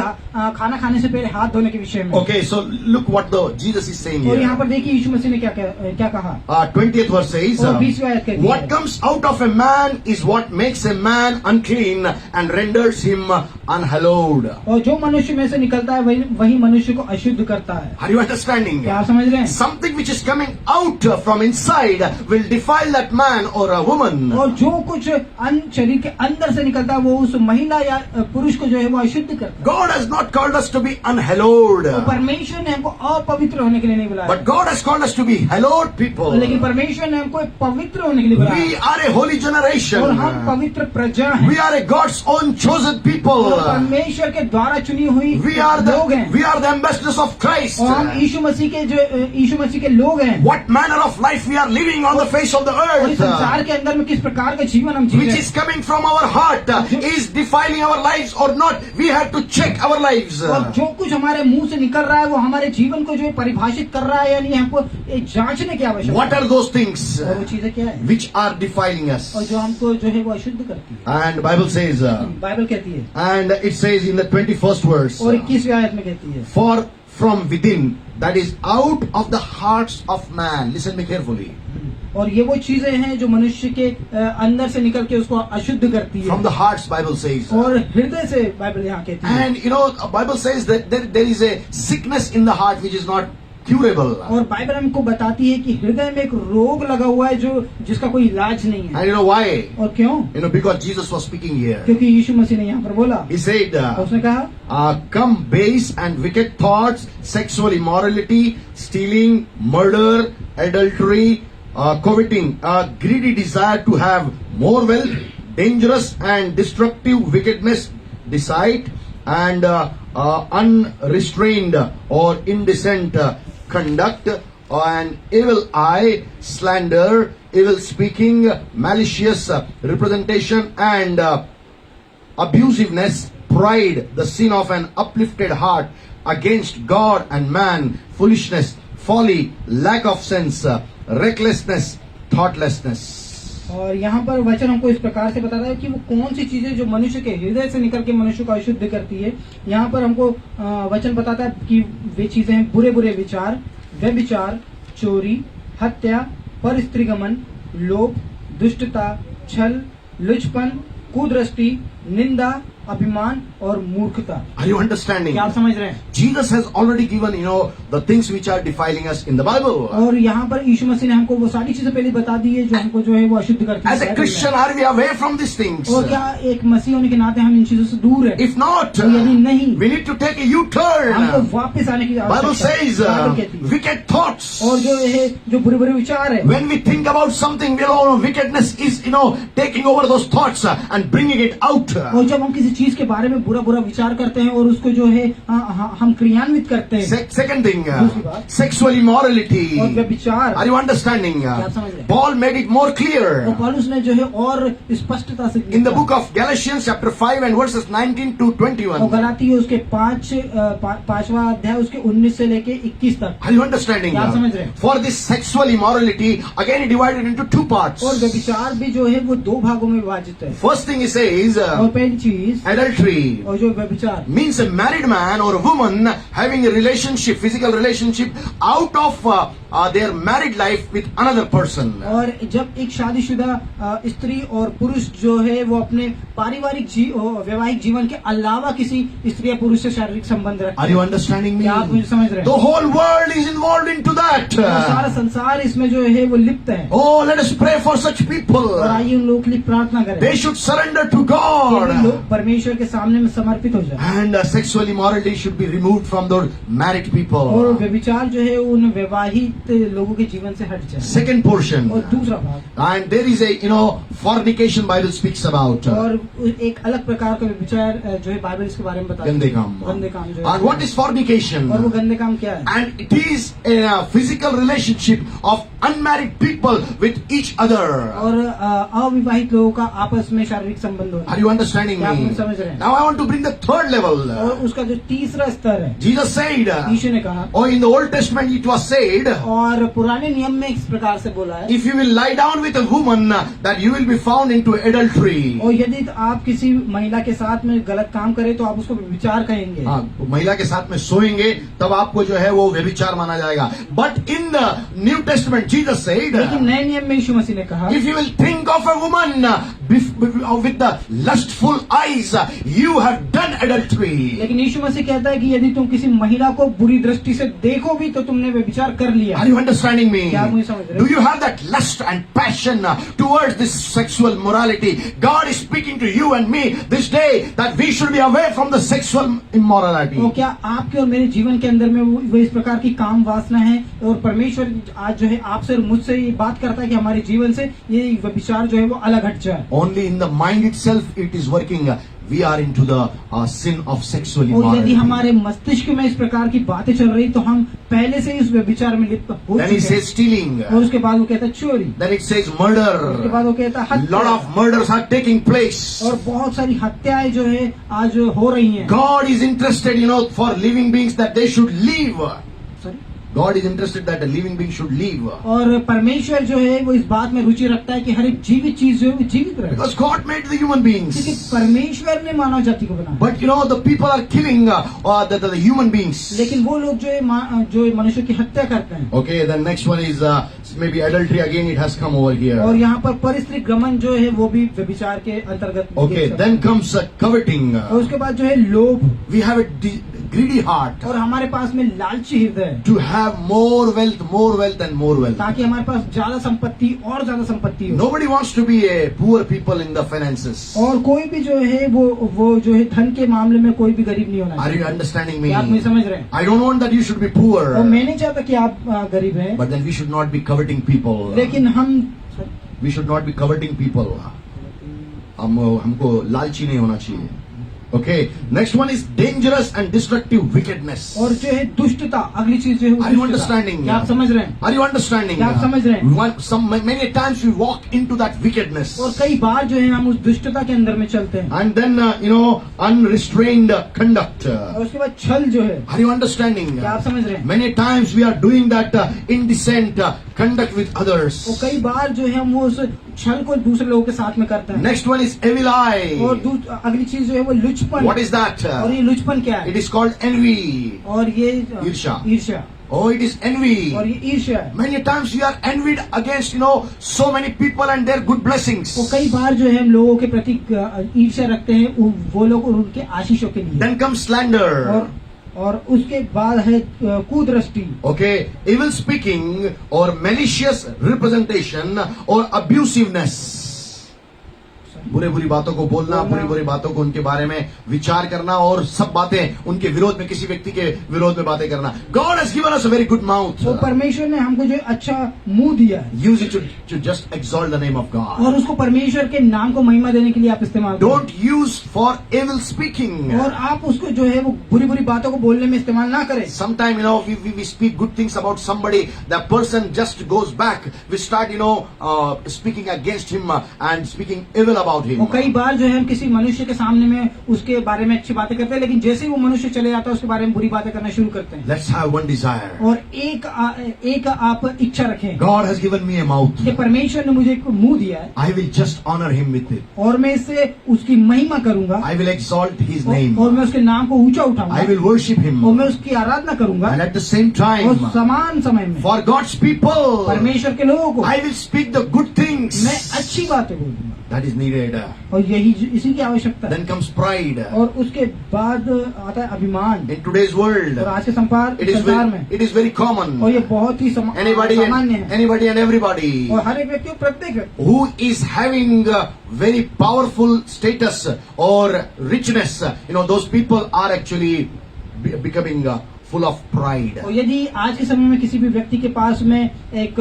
खाना खाने से पहले हाथ धोने के विषय में। Okay, so look what the Jesus is saying और यहाँ here. पर देखिए यीशु मसीह ने क्या कहा। 20th verse says, और 20वीं आयत कहती what है, comes out of a man is what makes a man unclean and renders him unhallowed. और जो मनुष्य में से निकलता है वही मनुष्य को अशुद्ध करता है। Are you understanding? क्या आप समझ रहे हैं? Something which is coming out from inside will defile that man or a woman. और जो कुछ शरीर के अंदर से निकलता है वो उस महिला या पुरुष को जो है वो अशुद्ध करता है। God has not called us to be unhallowed, और परमेश्वर ने हमको अपवित्र होने के लिए नहीं बुलाया, but God has called us to be hallowed people. लेकिन परमेश्वर ने हमको पवित्र होने के लिए We बुलाया। are a holy और generation. हम पवित्र प्रजा हैं। We are a God's own chosen people. और परमेश्वर के द्वारा चुनी हुई We are लोग हैं। the ambassadors of Christ. और हम यीशु मसीह के लोग हैं। What manner of life we are living on the face of the और इस earth, संसार के अंदर में किस प्रकार का जीवन हम जी which रहे is हैं। coming from our heart, is defiling our lives or not. We have to check our lives. और जो कुछ हमारे मुंह से निकल रहा है वो हमारे जीवन को जो है परिभाषित कर रहा है या नहीं, हमको ये जांचने की आवश्यकता What are those things है। और वो चीजें क्या है which are defiling us? और जो हमको जो है वो अशुद्ध करती है। And Bible says, बाइबल कहती है and it says in the 21st verse, और 21वीं आयत में कहती है, for from within, that is out of the hearts of man. Listen me carefully. और ये वो चीजें हैं जो मनुष्य के अंदर से निकल के उसको अशुद्ध करती From है। the hearts, Bible says. और हृदय से बाइबल यहाँ कहती है। And you know, Bible says that there is a sickness in the heart which is not curable. और बाइबल हमको बताती है कि हृदय में एक रोग लगा हुआ है जो जिसका कोई इलाज नहीं है। And you know why? और क्यों? You know, because Jesus was speaking here. क्योंकि यीशु मसीह ने यहाँ पर बोला, He said, उसने कहा, come base and wicked thoughts, sexual immorality, stealing, murder, adultery, coveting, greedy desire to have more wealth, dangerous and destructive wickedness, deceit, and unrestrained or indecent conduct, and evil eye, slander, evil speaking, malicious representation, and abusiveness, pride, the sin of an uplifted heart against God and man, foolishness, folly, lack of sense, recklessness, thoughtlessness. और यहाँ पर वचन हमको इस प्रकार से बताता है कि वो कौन सी चीजें जो मनुष्य के हृदय से निकल के मनुष्य को अशुद्ध करती है। यहाँ पर हमको वचन बताता है कि वे चीजें हैं बुरे बुरे विचार, व्यभिचार, चोरी, हत्या, परस्त्रीगमन, लोभ, दुष्टता, छल, लुचपन, कुदृष्टि, निंदा, अभिमान और मूर्खता। Are you understanding? क्या आप समझ रहे हैं? Jesus has already given, you know, the things which are defiling us in the Bible. और यहाँ पर यीशु मसीह ने हमको वो सारी चीजें पहले बता दी है जो हमको जो है वो अशुद्ध करती है। As a Christian, are we away from these things? और क्या एक मसीह होने के नाते हम इन चीजों से दूर है? If not, और यदि नहीं, we need to take a U-turn. हमको वापस आने की Bible आवश्यकता है। says, बाइबल कहती है। wicked thoughts. और जो है जो बुरे बुरे विचार है, When we think about something, we know wickedness is, you know, taking over those thoughts and bringing it out. और जब हम किसी चीज के बारे में बुरा बुरा विचार करते हैं और उसको जो है हम क्रियान्वित करते हैं। Second thing, दूसरी बात, sexual immorality. और व्यभिचार। Are you understanding? क्या आप समझ रहे हैं? Paul made it more और clear पौलुस ने जो है और स्पष्टता से in the book of Galatians chapter 5 and verses 19 to और 21. गलाती उसके 5वां अध्याय उसके 19 से लेके 21 तक। Are you understanding? क्या आप समझ रहे हैं? For this sexual immorality, again he divided into two parts. और व्यभिचार भी जो है वो 2 भागों में विभाजित है। First thing he says, और पहली चीज, adultery और जो व्यभिचार means a married man or a woman having a relationship, physical relationship out of their married life with another person. और जब एक शादीशुदा स्त्री और पुरुष जो है वो अपने पारिवारिक वैवाहिक जीवन के अलावा किसी स्त्री या पुरुष से शारीरिक संबंध रखते Are you understanding me? क्या आप मुझे समझ रहे The हैं? whole world is involved into that. और सारा संसार इसमें जो है वो लिप्त है। Oh, let us pray for such people. और आइए उन लोगों के लिए प्रार्थना करें They should surrender to कि वे God. लोग परमेश्वर के सामने में समर्पित हो जाए। And sexual immorality should be removed from the married और people. व्यभिचार जो है उन विवाहित लोगों के जीवन से हट जाए। Second portion. और दूसरा भाग, And there is a, fornication Bible speaks about. और एक अलग प्रकार का व्यभिचार जो है बाइबल इसके बारे में बताता है। गंदे काम. गंदे काम जो And what is fornication? और वो गंदे काम क्या है? And it is a physical relationship of unmarried people with each other. और अविवाहित लोगों का आपस में शारीरिक संबंध होता Are है। you understanding क्या आप me? मुझे समझ रहे हैं? Now I want to bring the third level. और उसका जो तीसरा स्तर है, Jesus said, यीशु ने कहा, or in the Old Testament it was said, और पुराने नियम में इस प्रकार से बोला है, if you will lie down with a woman, that you will be found into adultery. और यदि आप किसी महिला के साथ में गलत काम करें तो आप उसको व्यभिचार कहेंगे। हाँ, महिला के साथ में सोएंगे तब आपको जो है वो व्यभिचार माना जाएगा. But in the New Testament Jesus said, लेकिन नए नियम में यीशु मसीह ने कहा, if you will think of a woman with the lustful eyes, you have done adultery. लेकिन यीशु मसीह कहता है कि यदि तुम किसी महिला को बुरी दृष्टि से देखो भी तो तुमने व्यभिचार कर लिया। Are you understanding me? क्या आप मुझे समझ रहे Do हैं? you have that lust and passion towards this sexual morality? God is speaking to you and me this day that we should be away from the sexual immorality. तो क्या आपके और मेरे जीवन के अंदर में वो इस प्रकार की काम वासना है, और परमेश्वर आज जो है आपसे और मुझसे ये बात करता है कि हमारे जीवन से ये व्यभिचार जो है वो अलग हट जाए। Only in the mind itself it is working. We are into the sin of sexual और यदि immorality. हमारे मस्तिष्क में इस प्रकार की बातें चल रही तो हम पहले से इस व्यभिचार में लिप्त हो Then he चुके says हैं। stealing. और उसके बाद वो कहता है चोरी, Then it says उसके murder. बाद वो कहता है Lot हत्या, of murders are taking place. और बहुत सारी हत्याएं जो है आज हो रही हैं। God is interested, for living beings that they should live. Sorry? God is interested that a living being should live. और परमेश्वर जो है वो इस बात में रुचि रखता है कि हर एक जीवित चीज जो है वो जीवित रहे, Because God made the human क्योंकि beings. परमेश्वर ने मानव जाति को बनाया। But the people are killing the human beings. लेकिन वो लोग जो है जो मनुष्य की हत्या करते हैं। Okay, then next one is maybe adultery again. It has come over और here. यहाँ पर परिस्त्री गमन जो है वो भी व्यभिचार के अंतर्गत। Okay, then comes coveting. और उसके बाद जो है लोभ, We have a greedy heart और हमारे पास में लालची हृदय है, to have more wealth and more wealth. ताकि हमारे पास ज्यादा संपत्ति और ज्यादा संपत्ति हो। Nobody wants to be a poor people in the finances. और कोई भी जो है वो जो है धन के मामले में कोई भी गरीब नहीं होना Are you चाहिए। understanding me? क्या आप मुझे समझ रहे हैं? I don't want that you should be और poor. मैं नहीं चाहता कि आप गरीब हैं, But then we should not be coveting people. लेकिन हम We should not be coveting people. हमको लालची नहीं होना चाहिए. Okay, next one is dangerous and destructive wickedness. और जो है दुष्टता, अगली चीज जो है वो Are you दुष्टता। understanding? क्या आप समझ रहे हैं? Are you understanding? क्या आप समझ रहे हैं? Many times we walk into that wickedness. और कई बार जो है हम उस दुष्टता के अंदर में चलते हैं। And then, unrestrained conduct. और उसके बाद छल जो है, Are you understanding? क्या आप समझ रहे हैं? Many times we are doing that indecent conduct with others. और कई बार जो है हम वो उस छल को दूसरे लोगों के साथ में करते हैं। Next one is evil eye. और अगली चीज जो है वो लुचपन। What is that? और ये लुचपन क्या It है? is called envy. और ये ईर्ष्या। ईर्ष्या, Oh, it is envy. और ये ईर्ष्या है। Many times we are envied against, so many people and their good blessings. वो कई बार जो है हम लोगों के प्रति ईर्ष्या रखते हैं, वो लोग और उनके आशीषों के लिए। Then comes slander. और उसके बाद है कुदृष्टि। Okay, evil speaking or malicious representation or abusiveness. बुरी बातों को बोलना, बुरी बातों को उनके बारे में विचार करना और सब बातें उनके विरोध में, किसी व्यक्ति के विरोध में बातें करना. God has given us a very good mouth. तो परमेश्वर ने हमको जो अच्छा मुंह दिया है, Use it to just exalt the name of God. और उसको परमेश्वर के नाम को महिमा देने के लिए आप इस्तेमाल करें। Don't use for evil speaking. और आप उसको जो है वो बुरी बातों को बोलने में इस्तेमाल ना करें। Sometime, we speak good things about somebody. That person just goes back. We start, speaking against him and speaking evil about him. और कई बार जो है हम किसी मनुष्य के सामने में उसके बारे में अच्छी बातें करते हैं, लेकिन जैसे ही वो मनुष्य चले जाता है उसके बारे में बुरी बातें करना शुरू करते हैं। Let's have one desire. और एक आप इच्छा रखें God has given me a mouth. कि परमेश्वर ने मुझे एक मुंह दिया है, I will just honor him with it. और मैं इससे उसकी महिमा करूंगा, I will exalt his name. और मैं उसके नाम को ऊंचा I उठाऊंगा, will worship him. और मैं उसकी आराधना करूंगा। And at the same और time, समान समय में for God's people, परमेश्वर के लोगों को I will speak the good things. मैं अच्छी बातें बोलूंगा। That is needed. needed. और इसी की आवश्यकता है। Then comes pride. और उसके बाद आता है अभिमान। In today's world, और आज के संसार में it is very common. और ये बहुत ही सामान्य है। Anybody and everybody और हर एक व्यक्ति और प्रत्येक व्यक्ति who is having very powerful status or richness, those people are actually becoming full of pride. और यदि आज के समय में किसी भी व्यक्ति के पास में एक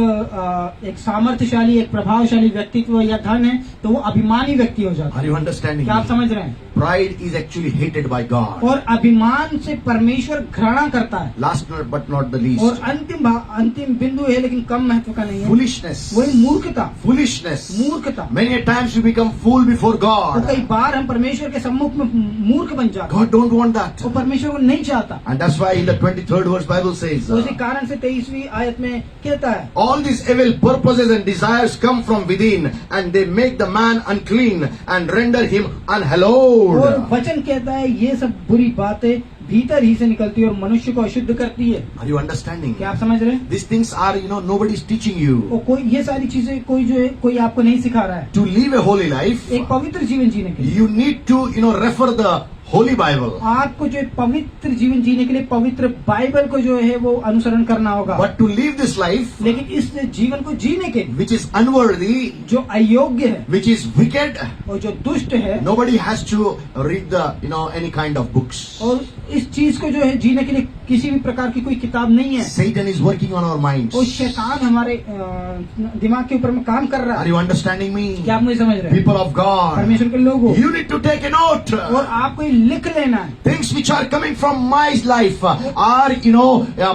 सामर्थ्यशाली, एक प्रभावशाली व्यक्तित्व या धन है, तो वो अभिमानी व्यक्ति हो जाता Are you understanding? क्या आप समझ रहे हैं? Pride is actually hated by God. और अभिमान से परमेश्वर घृणा करता है। Last but not the least, और अंतिम बिंदु है, लेकिन कम महत्व का नहीं है, foolishness. वही मूर्खता। Foolishness. Many a times we become fool before तो कई God. बार हम परमेश्वर के सम्मुख में मूर्ख बन जाते हैं। God don't want that. वो परमेश्वर को नहीं चाहता। And that's why in the 23rd verse Bible says, तो उसी कारण से 23वीं आयत में कहता है, all these evil purposes and desires come from within, and they make the man unclean and render him और unhallowed. वचन कहता है ये सब बुरी बातें भीतर ही से निकलती है और मनुष्य को अशुद्ध करती है। Are you understanding? क्या आप समझ रहे हैं? These things are, nobody is teaching you. और कोई ये सारी चीजें कोई आपको नहीं सिखा रहा है। To live a holy life, एक पवित्र जीवन जीने के लिए you need to, refer the Holy Bible. आपको जो पवित्र जीवन जीने के लिए पवित्र बाइबल को जो है वो अनुसरण करना होगा। But to live this life, लेकिन इस जीवन को जीने के लिए which is unworthy, जो अयोग्य है which is wicked, और जो दुष्ट है, nobody has to read the, any kind of books. और इस चीज को जो है जीने के लिए किसी भी प्रकार की कोई किताब नहीं है। Satan is working on our minds. और शैतान हमारे दिमाग के ऊपर में काम कर रहा Are है। you understanding me? क्या आप मुझे समझ रहे हैं? People of God, परमेश्वर के लोगों, you need to take a note. और आपको लिख लेना है। Things which are coming from my life are,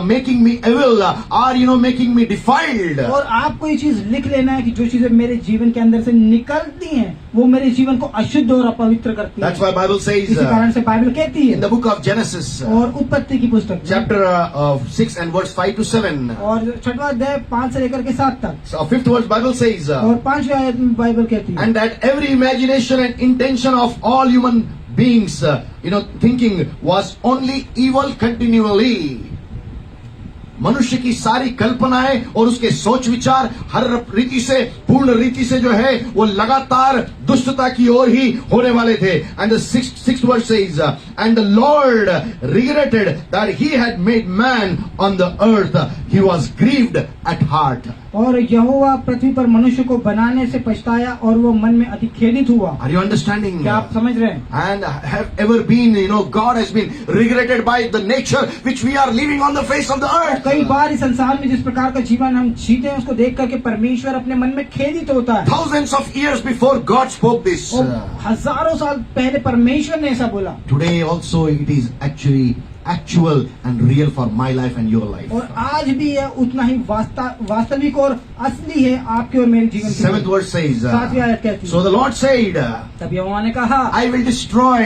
making me evil, are, making me defiled. और आपको ये चीज लिख लेना है कि जो चीजें मेरे जीवन के अंदर से निकलती हैं वो मेरे जीवन को अशुद्ध और अपवित्र करती हैं। That's why Bible says, इसी कारण से बाइबल कहती in the है book of Genesis, और उत्पत्ति की पुस्तक chapter 6 and verse 5 to 7. और 6वां अध्याय 5 से लेकर के 7 तक, So 5th verse Bible says, और 5वीं आयत में बाइबल कहती है, and that every imagination and intention of all human beings, thinking was only evil continually. मनुष्य की सारी कल्पनाएं और उसके सोच विचार हर रीति से, पूर्ण रीति से जो है वो लगातार दुष्टता की ओर ही होने वाले थे. And the sixth verse says, and the Lord regretted that he had made man on the earth. He was grieved at heart. और यहोवा पृथ्वी पर मनुष्य को बनाने से पछताया और वो मन में अति खेदित हुआ। Are you understanding? क्या आप समझ रहे हैं? And have ever been, God has been regretted by the nature which we are living on the face of the earth. कई बार इस संसार में जिस प्रकार का जीवन हम जीते हैं उसको देख करके परमेश्वर अपने मन में खेदित होता है। Thousands of years before God spoke this. और हजारों साल पहले परमेश्वर ने ऐसा बोला। Today also it is actually actual and real for my life and your life. और आज भी यह उतना ही वास्तविक और असली है आपके और मेरे जीवन के लिए। 7th verse says, 7वीं आयत कहती है, so the Lord said, तब यहोवा ने कहा, I will destroy.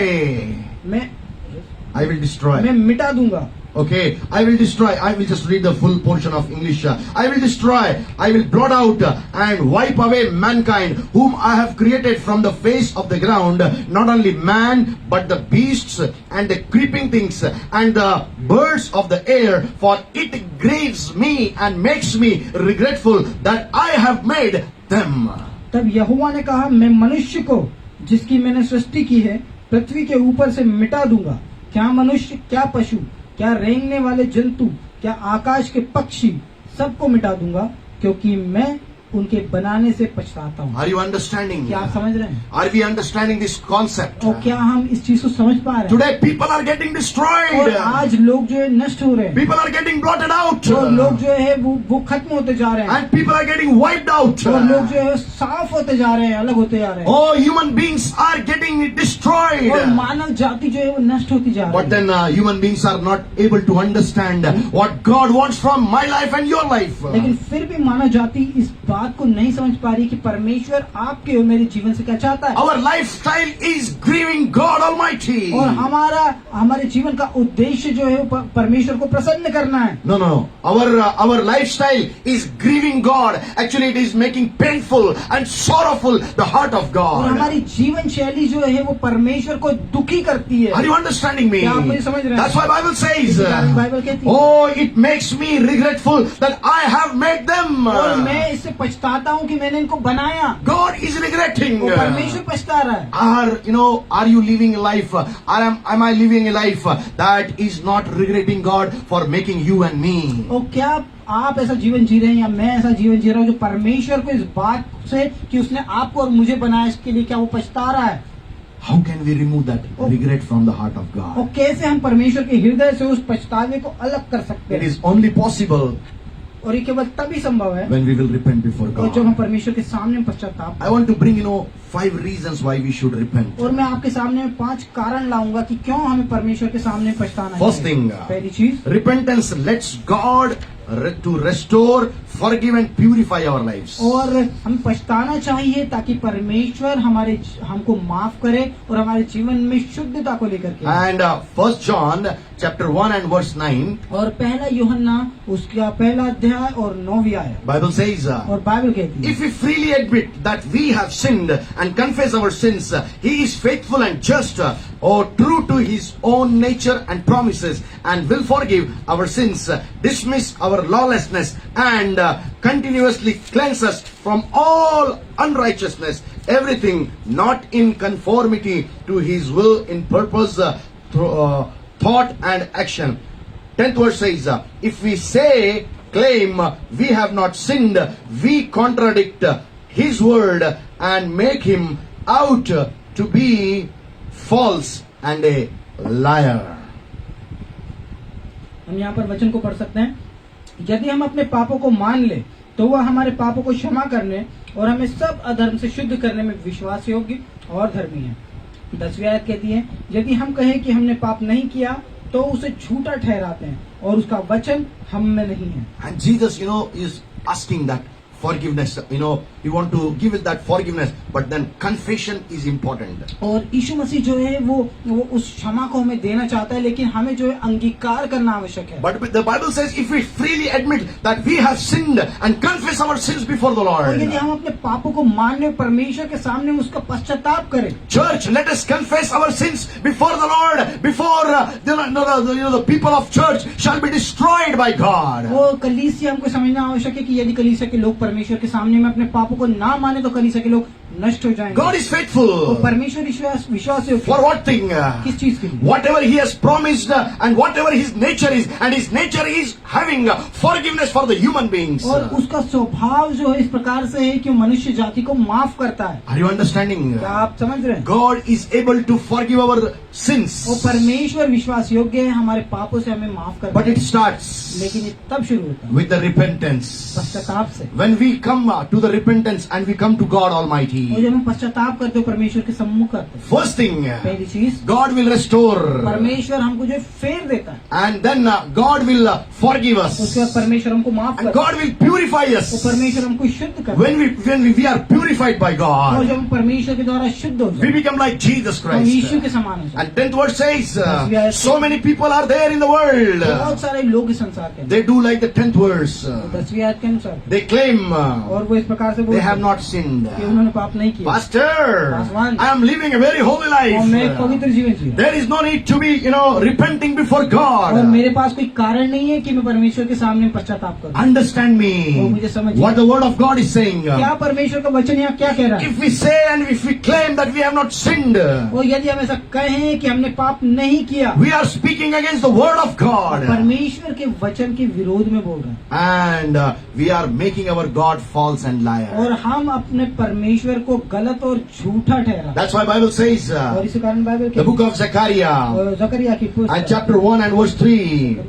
मैं मिटा दूंगा। Okay, I will destroy. I will just read the full portion of English. I will destroy. I will blot out and wipe away mankind, whom I have created from the face of the ground. Not only man, but the beasts and the creeping things and the birds of the air. For it grieves me and makes me regretful that I have made them. तब यहोवा ने कहा, मैं मनुष्य को जिसकी मैंने सृष्टि की है पृथ्वी के ऊपर से मिटा दूंगा। क्या मनुष्य, क्या पशु, क्या रेंगने वाले जंतु, क्या आकाश के पक्षी, सबको मिटा दूंगा, क्योंकि मैं उनके बनाने से पछताता हूँ। Are you understanding? क्या आप समझ रहे हैं? Are we understanding this concept? और क्या हम इस चीज को समझ पा रहे हैं? Today people are getting और destroyed. आज लोग जो है नष्ट हो रहे हैं, People are getting blotted out. और लोग जो है वो खत्म होते जा रहे हैं, And people are getting wiped out. और लोग जो है साफ होते जा रहे हैं, अलग होते जा रहे हैं, Oh, human beings are getting destroyed. और मानव जाति जो है वो नष्ट होती जा रही But है। then human beings are not able to understand what God wants from my life and your life. लेकिन फिर भी मानव जाति इस बात को नहीं समझ पा रही कि परमेश्वर आपके और मेरे जीवन से क्या चाहता है। Our lifestyle is grieving God Almighty. और हमारे जीवन का उद्देश्य जो है वो परमेश्वर को प्रसन्न करना है। No. Our lifestyle is grieving God. Actually, it is making painful and sorrowful the heart of और God. हमारी जीवन शैली जो है वो परमेश्वर को दुखी करती है। Are you understanding me? क्या आप मुझे समझ रहे हैं? That's why Bible says, इसी कारण बाइबल कहती है, oh, it makes me regretful that I have made them. और मैं इससे पछताता हूँ कि मैंने इनको बनाया। God is regretting. वो परमेश्वर पछता रहा है। Are you living a life? Am I living a life that is not regretting God for making you and me? और क्या आप ऐसा जीवन जी रहे हैं या मैं ऐसा जीवन जी रहा हूँ जो परमेश्वर को इस बात से कि उसने आपको और मुझे बनाया इसके लिए क्या वो पछता रहा है? How can we remove that regret from the heart of और God? कैसे हम परमेश्वर के हृदय से उस पछतावे को अलग कर सकते It हैं? is only possible और ये केवल तभी संभव है when we will repent before और जब हम God. परमेश्वर के सामने पश्चाताप। I want to bring 5 reasons why we should repent. और मैं आपके सामने 5 कारण लाऊंगा कि क्यों हमें परमेश्वर के सामने पछताना First चाहिए। thing, पहली चीज, repentance lets God to restore, forgive and purify our lives. और हम पछताना चाहिए ताकि परमेश्वर हमको माफ करे और हमारे जीवन में शुद्धता को लेकर के। And 1 John chapter 1 and verse 9, और पहला यूहन्ना उसका पहला अध्याय और 9वीं आयत, Bible says, और बाइबल कहती है if we freely admit that we have sinned and confess our sins, He is faithful and just, or true to His own nature and promises, and will forgive our sins, dismiss our lawlessness, and continuously cleanse us from all unrighteousness, everything not in conformity to His will in purpose, thought and action. 10th verse says, if we claim we have not sinned, we contradict His word and make Him out to be false and a liar. हम यहाँ पर वचन को पढ़ सकते हैं, यदि हम अपने पापों को मान ले तो वह हमारे पापों को क्षमा करने और हमें सब अधर्म से शुद्ध करने में विश्वास योग्य और धर्मी है। 10वीं आयत कहती है, यदि हम कहें कि हमने पाप नहीं किया तो उसे झूठा ठहराते हैं और उसका वचन हम में नहीं है। And Jesus, is asking that forgiveness. You want to give it that forgiveness, but then confession is important. और यीशु मसीह जो है वो उस क्षमा को हमें देना चाहता है, लेकिन हमें जो है अंगीकार करना आवश्यक है। But the Bible says if we freely admit that we have sinned and confess our sins before the और यदि Lord. हम अपने पापों को मानने परमेश्वर के सामने उसका पश्चाताप करें, Church, let us confess our sins before the Lord, before the people of church shall be destroyed by God. वो कलीसिया हमको समझना आवश्यक है कि यदि कलीसिया के लोग परमेश्वर के सामने में अपने पापों को ना माने तो कलीसिया के लोग नष्ट हो जाएंगे। God is तो faithful. परमेश्वर विश्वास योग्य For what thing? किस चीज के लिए? Whatever He has promised and whatever His nature is, and His nature is having forgiveness for the human beings. और उसका स्वभाव जो है इस प्रकार से है कि वो मनुष्य जाति को माफ करता है। Are you understanding? क्या आप समझ रहे हैं? God is able to forgive our sins. वो परमेश्वर विश्वास योग्य है, हमारे पापों से हमें माफ करता But है, it starts लेकिन ये तब शुरू होता है with the repentance. पश्चाताप से। When we come to the repentance and we come to God और Almighty, जब हम पश्चाताप करते हो परमेश्वर के सम्मुख करते हैं, first thing, पहली चीज God will restore, परमेश्वर हमको जो है फेर देता है, and then God will forgive उसके us, बाद परमेश्वर हमको माफ and करता है, God will purify वो us. परमेश्वर हमको शुद्ध करता है। When we are purified by और God, जब हम परमेश्वर के द्वारा शुद्ध हो we जाते become like Jesus हैं, हम यीशु Christ. के समान हो जाते And 10th verse says, so many people are there in the हैं। world. बहुत सारे लोग इस संसार के अंदर They do like the 10th verse. 10वीं आयत के अनुसार They claim और वो इस प्रकार से they बोलते have हैं not sinned. कि उन्होंने पाप नहीं किया Pastor, Pastor, I am living a very holy और मैं एक life. पवित्र जीवन जी रहा हूं। There is no need to be, repenting before और God. मेरे पास कोई कारण नहीं है कि मैं परमेश्वर के सामने पश्चाताप करूं। Understand वो me. मुझे समझिए। What the word of God is saying. क्या परमेश्वर का वचन यहाँ क्या कह रहा है? If we say and if we claim that we have not sinned, और यदि हम ऐसा कहें कि हमने पाप नहीं किया, we are speaking against the word of God. परमेश्वर के वचन के विरोध में बोल रहे हैं And we are making our God false and liar. और हम अपने परमेश्वर को गलत और झूठा ठहरा। That's why Bible says, और इसी कारण Bible the book of Zechariah, और जकरिया की and पुस्तक chapter 1 and verse 3,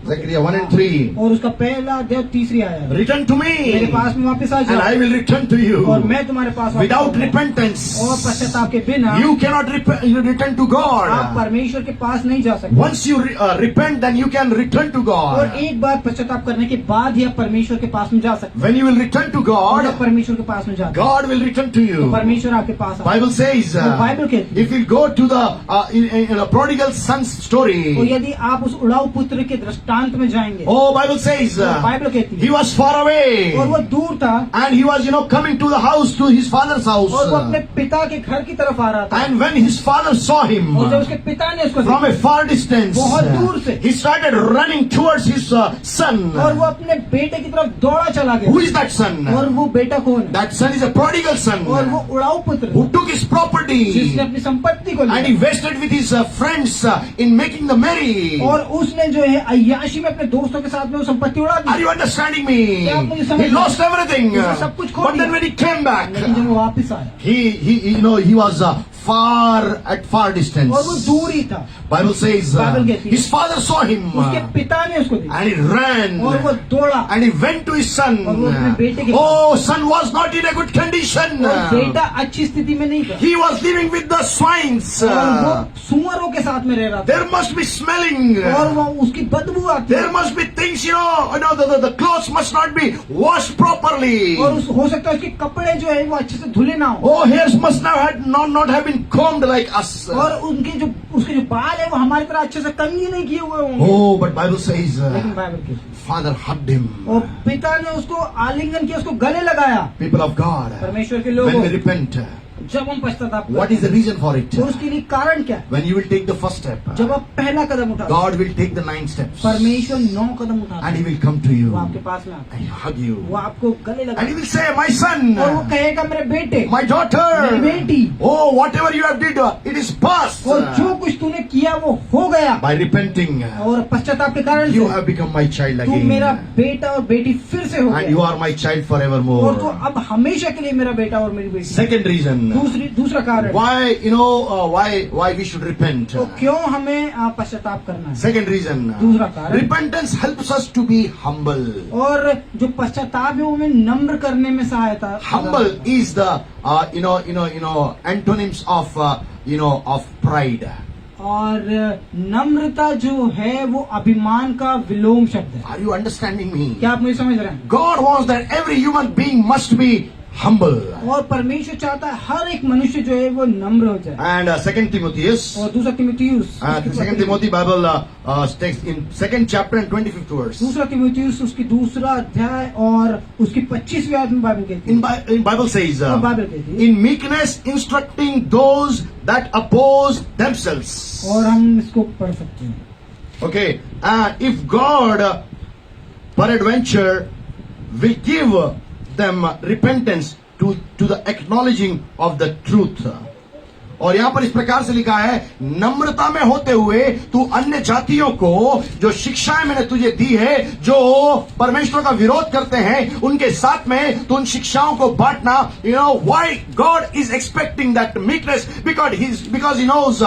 Zechariah 1 and 3, और उसका पहला अध्याय 3वीं आयत, return to मेरे me पास में वापस आ and I जाओ will return to और you. मैं तुम्हारे पास वापस Without आऊंगा। repentance, और पश्चाताप के बिना you cannot return to आप God. परमेश्वर के पास नहीं जा सकते। Once you repent, then you can return to और God. एक बार पश्चाताप करने के बाद ही आप परमेश्वर के पास में जा सकते When you will return to हैं। और जब God, परमेश्वर के पास में जाते हैं, God will return to तो you. परमेश्वर आपके पास आता है। Bible says, तो बाइबल कहती है, if you go to the in a prodigal son's और story, यदि आप उस उड़ाऊ पुत्र के दृष्टांत में जाएंगे। Oh, Bible says बाइबल कहती he है was far away और वो दूर था and he was, coming to the house, to his father's house. और वो अपने पिता के घर की तरफ आ रहा था And when his father saw him और जब उसके पिता ने उसको from देखा a far distance, बहुत दूर से he started running towards his son. और वो अपने बेटे की तरफ दौड़ा चला Who गया। is that son? और वो बेटा कौन है? That son is a prodigal son और वो उड़ाऊ पुत्र who took his जिसने property अपनी संपत्ति को and he लिया wasted with his friends in making the merry. और उसने जो है अय्याशी में अपने दोस्तों के साथ में वो संपत्ति उड़ा Are the. you understanding me? क्या आप मुझे समझ He रहे हैं? lost everything. उसने सब कुछ खो But then दिया। when he came back, लेकिन जब वो वापस आया he was at far distance. और वो दूर ही था, Bible says बाइबल कहती है, his father saw him उसके पिता ने उसको देखा and he ran और वो दौड़ा and he went to his son. और वो अपने बेटे के Oh, son was not in a good condition. और बेटा अच्छी स्थिति में नहीं था He was living with the swines. और वो सुअरों के साथ में रह रहा था There must be smelling. और वो उसकी बदबू आती There must be things, the clothes must not be washed properly. और हो सकता है उसके कपड़े जो है वो अच्छे से धुले ना हो Oh, hairs must not have been combed like us. और उसके जो बाल है वो हमारी तरह अच्छे से कंघी नहीं किए हुए होंगे। Oh, but Bible says लेकिन बाइबल की father hugged him. और पिता ने उसको आलिंगन किया, उसको गले लगाया। People of God, परमेश्वर के when लोगों, we repent, जब हम पश्चाताप what करते is the reason for it? हैं, और उसके लिए कारण क्या है? When you will take the first step, जब आप पहला कदम उठाते हैं, God will take the 9 steps परमेश्वर 9 कदम उठाता and He है, will come to you वो आपके पास में आता and hug है, you वो आपको गले and He लगाता will say, my son, है और वो कहेगा मेरे बेटे, my daughter, मेरी बेटी, oh, whatever you have did, it is past. और जो कुछ तूने किया वो हो गया By repenting, और पश्चाताप के कारण you से have become my child तू मेरा again बेटा और बेटी फिर से हो and you गया are my child और तू forevermore. अब हमेशा के लिए मेरा बेटा और मेरी बेटी। Second reason, दूसरा कारण, why we should repent. तो क्यों हमें पश्चाताप करना है? Second reason, दूसरा कारण, repentance helps us to be humble. और जो पश्चाताप है वो हमें नम्र करने में सहायता। Humble is the antonyms of pride. और नम्रता जो है वो अभिमान का विलोम शब्द है। Are you understanding me? क्या आप मुझे समझ रहे हैं? God wants that every human being must be humble. और परमेश्वर चाहता है हर एक मनुष्य जो है वो नम्र हो जाए। And 2 Timotheus, और दूसरा तिमुथियुस, 2 Timothy Bible text in 2nd chapter and 25th verse. दूसरा तिमुथियुस उसकी दूसरा अध्याय और उसकी 25वीं आयत में बाइबल कहती है, In Bible says, और बाइबल कहती है, in meekness instructing those that oppose themselves. और हम इसको पढ़ सकते हैं। Okay, if God peradventure will give them repentance to the acknowledging of the truth. और यहाँ पर इस प्रकार से लिखा है, नम्रता में होते हुए तू अन्य जातियों को जो शिक्षाएं मैंने तुझे दी है, जो परमेश्वर का विरोध करते हैं, उनके साथ में तो उन शिक्षाओं को बांटना. Why God is expecting that meekness? Because He knows,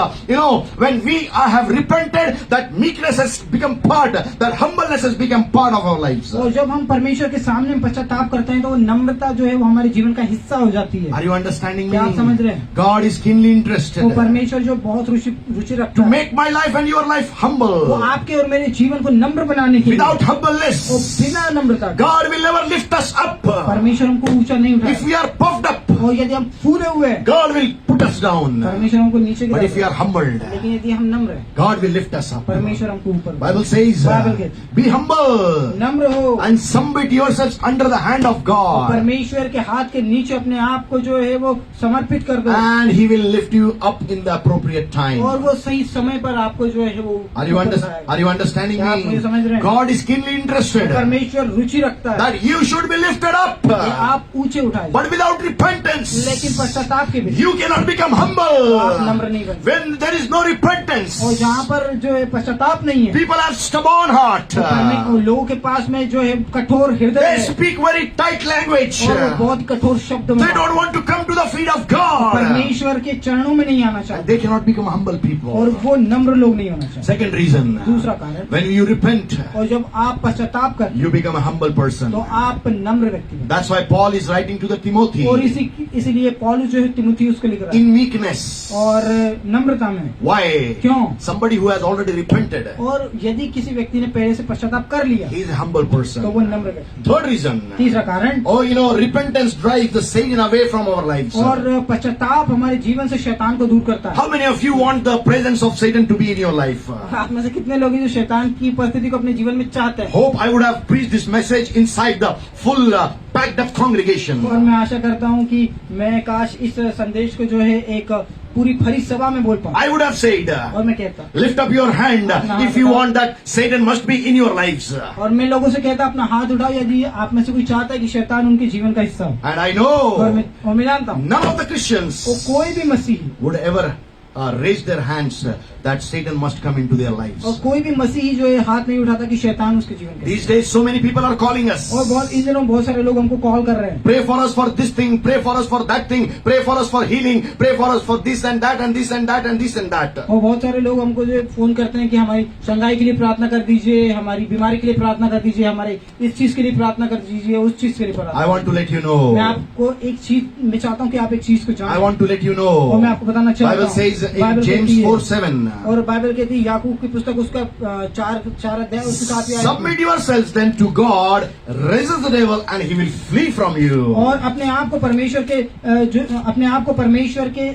when we have repented, that meekness has become part, that humbleness has become part of our lives. और जब हम परमेश्वर के सामने पश्चाताप करते हैं तो वो नम्रता जो है वो हमारे जीवन का हिस्सा हो जाती है। Are you understanding me? क्या आप समझ रहे हैं? God is keenly interested वो परमेश्वर जो बहुत रुचि रखता to है make my life and your life वो humble. आपके और मेरे जीवन को नम्र बनाने के लिए, Without वो humbleness, बिना नम्रता के God will never lift us up. परमेश्वर हमको ऊंचा नहीं If उठाए, we are puffed up, और यदि हम फूले हुए हैं God will put us down. परमेश्वर हमको नीचे But if we गिरा, are humbled, लेकिन यदि हम नम्र हैं God will lift us up. परमेश्वर हमको ऊपर। Bible says, बाइबल कहती है, be humble नम्र हो and submit yourselves under the hand of God, परमेश्वर के हाथ के नीचे अपने आप को जो है वो समर्पित कर दो and He will lift you up in the appropriate time. और वो सही समय पर आपको जो है वो Are you ऊपर उठाएगा। understanding क्या आप मुझे me? समझ रहे हैं? God is keenly interested परमेश्वर रुचि रखता है that you should be lifted up, कि आप ऊंचे उठाए, but without repentance, लेकिन पश्चाताप के बिना you cannot become आप humble. नम्र नहीं बन सकते। When there is no repentance, और जहाँ पर जो है पश्चाताप नहीं है, people have stubborn heart. तो लोगों के पास में जो है कठोर हृदय They है speak very tight language. और वो बहुत कठोर शब्द में They don't want to come to the feet of God. परमेश्वर के चरणों में नहीं आना चाहते They cannot become humble और people. वो नम्र लोग नहीं होना चाहते। Second reason, दूसरा कारण, when you repent, और जब आप पश्चाताप करते you become a humble person. तो आप नम्र व्यक्ति बनते That's why Paul is writing to the Timothy. हैं। और इसीलिए पौलुस जो है तिमुथियुस को लिख रहा है, in meekness. और नम्रता में। Why? क्यों? Somebody who has already repented. और यदि किसी व्यक्ति ने पहले से पश्चाताप कर लिया He is a humble तो person. वो नम्र व्यक्ति। Third reason. तीसरा कारण, Oh, you know, repentance drives the Satan away from our lives. और पश्चाताप हमारे जीवन से शैतान को दूर करता है। How many of you want the presence of Satan to be in your life? आप में से कितने लोग हैं जो शैतान की उपस्थिति को अपने जीवन में चाहते हैं? Hope I would have preached this message inside the full packed up congregation. और मैं आशा करता हूँ कि मैं काश इस संदेश को जो है एक पूरी भरी सभा में बोल पाऊँ। I would have said, और मैं कहता, lift up your hand if you want that Satan must be in your lives. और मैं लोगों से कहता अपना हाथ उठाओ यदि आप में से कोई चाहता है कि शैतान उनके जीवन का हिस्सा हो। And I और know मैं जानता हूँ none of the Christians वो कोई भी मसीही would ever raise their hands that Satan must come into their lives. और कोई भी मसीही जो है हाथ नहीं उठाता कि शैतान उसके जीवन का These days so many people are calling us. और बहुत इन दिनों बहुत सारे लोग हमको कॉल कर रहे हैं। Pray for us for this thing, pray for us for that thing, pray for us for healing, pray for us for this and that and this and that and this and that. और बहुत सारे लोग हमको जो है phone करते हैं कि हमारी संगाई के लिए प्रार्थना कर दीजिए, हमारी बीमारी के लिए प्रार्थना कर दीजिए, हमारे इस चीज के लिए प्रार्थना कर दीजिए, उस चीज के लिए प्रार्थना। I want to let you मैं know. आपको एक चीज मैं चाहता हूँ कि आप एक चीज को I जानें want to let you और मैं know. आपको बताना चाहता Bible हूँ। says in बाइबल James कहती है, 4:7. और बाइबल कहती है याकूब की पुस्तक उसका चार अध्याय उसके साथ ही आयत में, Submit yourselves then to God, resist the devil and he will flee from you. और अपने आप को परमेश्वर के अपने आप को परमेश्वर के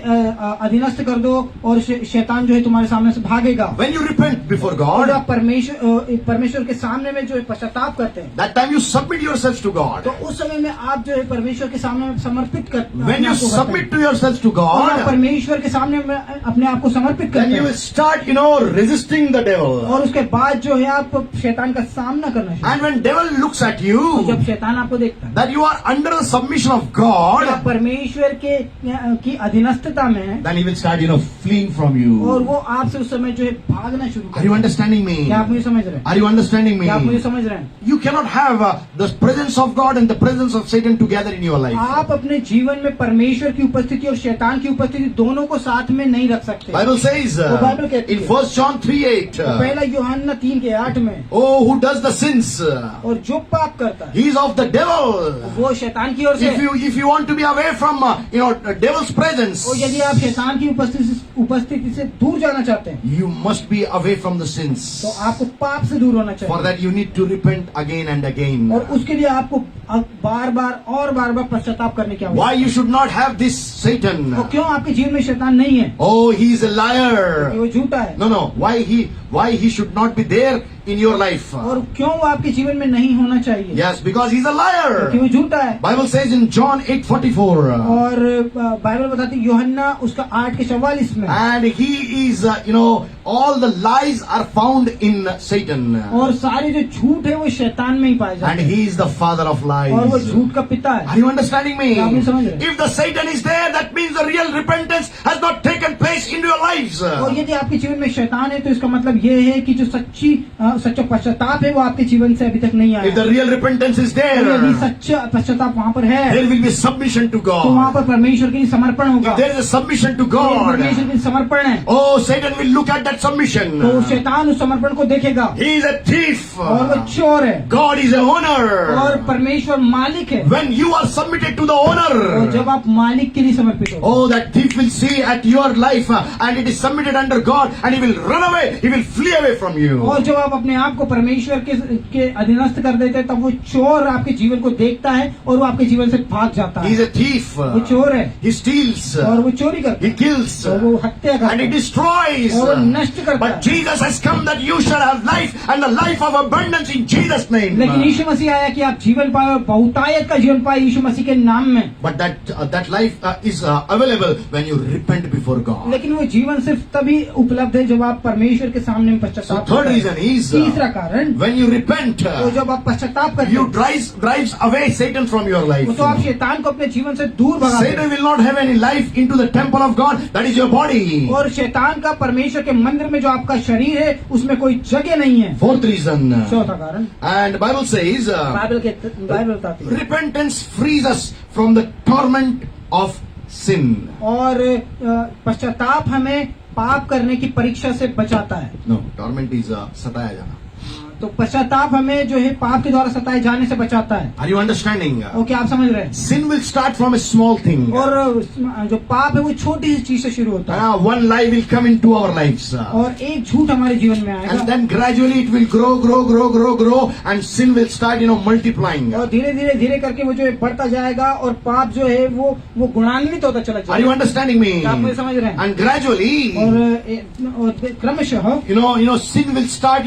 अधीनस्थ कर दो और शैतान जो है तुम्हारे सामने से भागेगा। When you repent before और God, आप परमेश्वर के सामने में जो है पश्चाताप करते हैं that time you submit yourselves to God. तो उस समय में आप जो है परमेश्वर के सामने समर्पित करते When you submit to yourselves to और आप God, परमेश्वर के सामने में अपने आप को समर्पित then करते you will हैं start, resisting the devil. और उसके बाद जो है आप शैतान का सामना करना शुरू। And when devil looks at you, जब शैतान आपको देखता है that you are under the submission of कि आप God, परमेश्वर की अधीनस्थता में हैं, then he will start, fleeing from और you. वो आपसे उस समय जो है भागना शुरू Are करता you है। understanding me? क्या आप मुझे समझ रहे हैं? Are you understanding क्या आप मुझे me? समझ रहे हैं? You cannot have the presence of God and the presence of Satan together in your life. आप अपने जीवन में परमेश्वर की उपस्थिति और शैतान की उपस्थिति दोनों को साथ में नहीं रख सकते। Bible says वो बाइबल कहती in है। 1 John 3:8, पहला यूहन्ना 3:8 में, oh, who does the sins? और जो पाप करता है He is of the devil. वो शैतान की ओर से है। If you want to be away from devil's presence, और यदि आप शैतान की उपस्थिति से दूर जाना चाहते हैं you must be away from the sins. तो आपको पाप से दूर होना For चाहिए that you need to repent again and again. और उसके लिए आपको बार बार पश्चाताप करने की आवश्यकता Why you should not have this Satan? है। तो क्यों आपके जीवन में शैतान नहीं है? Oh, he is a कि liar. वो झूठा है। No, why he should not be there in your life? और क्यों वो आपके जीवन में नहीं होना चाहिए? Yes, because he's a कि liar. वो झूठा है। Bible says in John 8:44, और बाइबल बताती है यूहन्ना उसका 8:44 में, and he is, all the lies are found in Satan. और सारे जो झूठ है वो शैतान में ही पाए And जाते हैं he is the father of lies. और वो झूठ का पिता है। Are you understanding me? क्या आप मुझे समझ रहे हैं? If the Satan is there, that means the real repentance has not taken place in your lives. और यदि आपके जीवन में शैतान है तो इसका मतलब ये है कि जो सच्चा पश्चाताप है वो आपके जीवन से अभी तक नहीं If the आया। real repentance is और यदि there, सच्चा पश्चाताप वहाँ पर है there will be submission to तो वहाँ God. पर परमेश्वर के लिए समर्पण होगा। If there is a submission to और God, परमेश्वर के लिए समर्पण है oh, Satan will look at that submission. तो शैतान उस समर्पण को देखेगा He is a thief. और वो चोर है God is a और owner. परमेश्वर मालिक है। When you are submitted to the और owner, जब आप मालिक के लिए समर्पित हो oh, that thief will see at your life and it is submitted under God and he will run away, he will flee away from you. और जब आप अपने आप को परमेश्वर के अधीनस्थ कर देते हैं तब वो चोर आपके जीवन को देखता है और वो आपके जीवन से भाग जाता He is है। a thief. वो चोर है He steals. और वो चोरी करता He है kills. और वो हत्या And करता he है destroys. और वो नष्ट करता But है। Jesus has come that you shall have life and the life of abundance in Jesus' name. लेकिन यीशु मसीह आया कि आप जीवन पाए और बहुतायत का जीवन पाए यीशु मसीह के नाम में। But that life is available when you repent before God. लेकिन वो जीवन सिर्फ तभी उपलब्ध है जब आप परमेश्वर के सामने में So पश्चाताप third करते हैं। reason is तीसरा कारण, when you repent, तो जब आप पश्चाताप करते you हैं drives away Satan from your life. तो आप शैतान को अपने जीवन से दूर भगाते Satan हैं will not have any life into the temple of God, that is your body. और शैतान का परमेश्वर के मंदिर में जो आपका शरीर है उसमें कोई जगह नहीं है। Fourth reason, चौथा कारण, and Bible says, बाइबल बताती है repentance frees us from the torment of sin. और पश्चाताप हमें पाप करने की परीक्षा से बचाता है। No, torment is सताया जाना. तो पश्चाताप हमें जो है पाप के द्वारा सताए जाने से बचाता है। Are you understanding? ओके, आप समझ रहे हैं? Sin will start from a small thing. और जो पाप है वो छोटी सी चीज से शुरू होता है, One lie will come into our lives. और एक झूठ हमारे जीवन में आएगा, And then gradually it will grow, and sin will start, multiplying. और धीरे करके वो जो है बढ़ता जाएगा, और पाप जो है वो गुणान्वित होता चला Are you जाएगा। understanding me? क्या आप मुझे समझ रहे हैं? And gradually, और क्रमशः sin will start,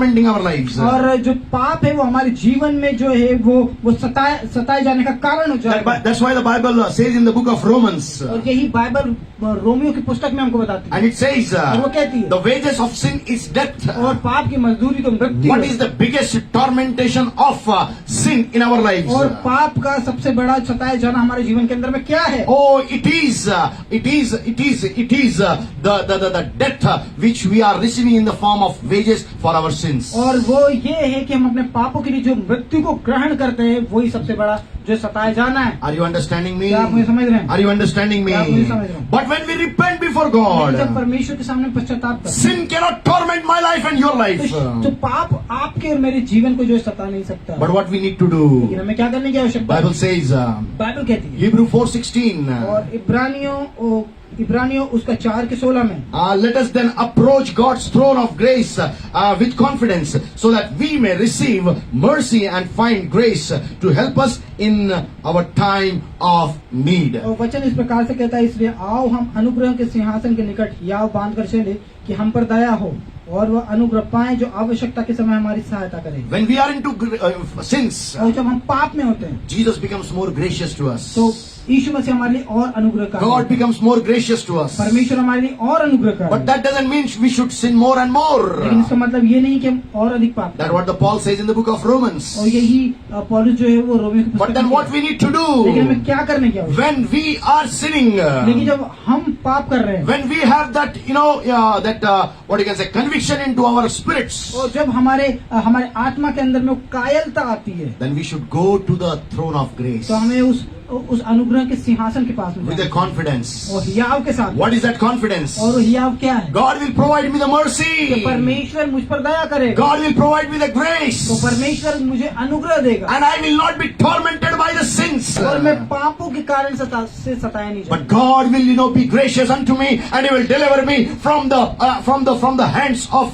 tormenting our lives. और जो पाप है वो हमारे जीवन में जो है वो सताए जाने का कारण हो जाएगा। That's why the Bible says in the book of Romans, और यही बाइबल रोमियो की पुस्तक में हमको बताती है, and it says, और वो कहती है, the wages of sin is death. और पाप की मजदूरी तो मृत्यु What है। is the biggest tormentation of sin in our lives? और पाप का सबसे बड़ा सताए जाना हमारे जीवन के अंदर में क्या है? Oh, it is the death which we are receiving in the form of wages for our sins. और वो ये है कि हम अपने पापों के लिए जो मृत्यु को ग्रहण करते हैं, वही सबसे बड़ा जो सताए जाना है। Are you understanding me? क्या आप मुझे समझ रहे हैं? Are you understanding me? क्या आप मुझे समझ रहे हैं? But when we repent before जब God, परमेश्वर के सामने पश्चाताप करते हैं, sin cannot torment my life and your life. तो पाप आपके और मेरे जीवन को जो है सता नहीं सकता। But what we need to लेकिन do, हमें क्या करने की आवश्यकता है? Bible says, बाइबल कहती है, Hebrew 4:16. और इब्रानियों उसका 4:16 में, Let us then approach God's throne of grace with confidence, so that we may receive mercy and find grace to help us in our time of need. और वचन इस प्रकार से कहता है, इसलिए आओ हम अनुग्रह के सिंहासन के निकट याव बांध कर चले कि हम पर दया हो, और वह अनुग्रह पाए जो आवश्यकता के समय हमारी सहायता करे। When we are into sins, और जब हम पाप में होते हैं, Jesus becomes more gracious to us. तो यीशु मसीह हमारे लिए और अनुग्रह का, God becomes more gracious to us. परमेश्वर हमारे लिए और अनुग्रह का। But that doesn't mean we should sin more and लेकिन more. इसका मतलब ये नहीं कि हम और अधिक पाप That's करें। what the Paul says in the book of Romans. और यही पौलुस जो है वो रोमियो की But पुस्तक then में what है। we need to लेकिन हमें do क्या करने की आवश्यकता when we are sinning, है? लेकिन जब हम पाप कर रहे हैं, when we have that, what you can say, conviction into our spirits, और जब हमारे आत्मा के अंदर में वो कायलता आती है, then we should go to the throne of grace तो हमें उस अनुग्रह के सिंहासन के पास में with जाना a है। confidence. और हियाव के साथ। What is that confidence? और हियाव क्या है? God will provide me the कि mercy. परमेश्वर मुझ पर दया करेगा, God will provide me the grace. तो परमेश्वर मुझे अनुग्रह देगा, And I will not be tormented by the sins. और मैं पापों के कारण से सताया नहीं But जाऊंगा। God will, be gracious unto me, and He will deliver me from the hands of,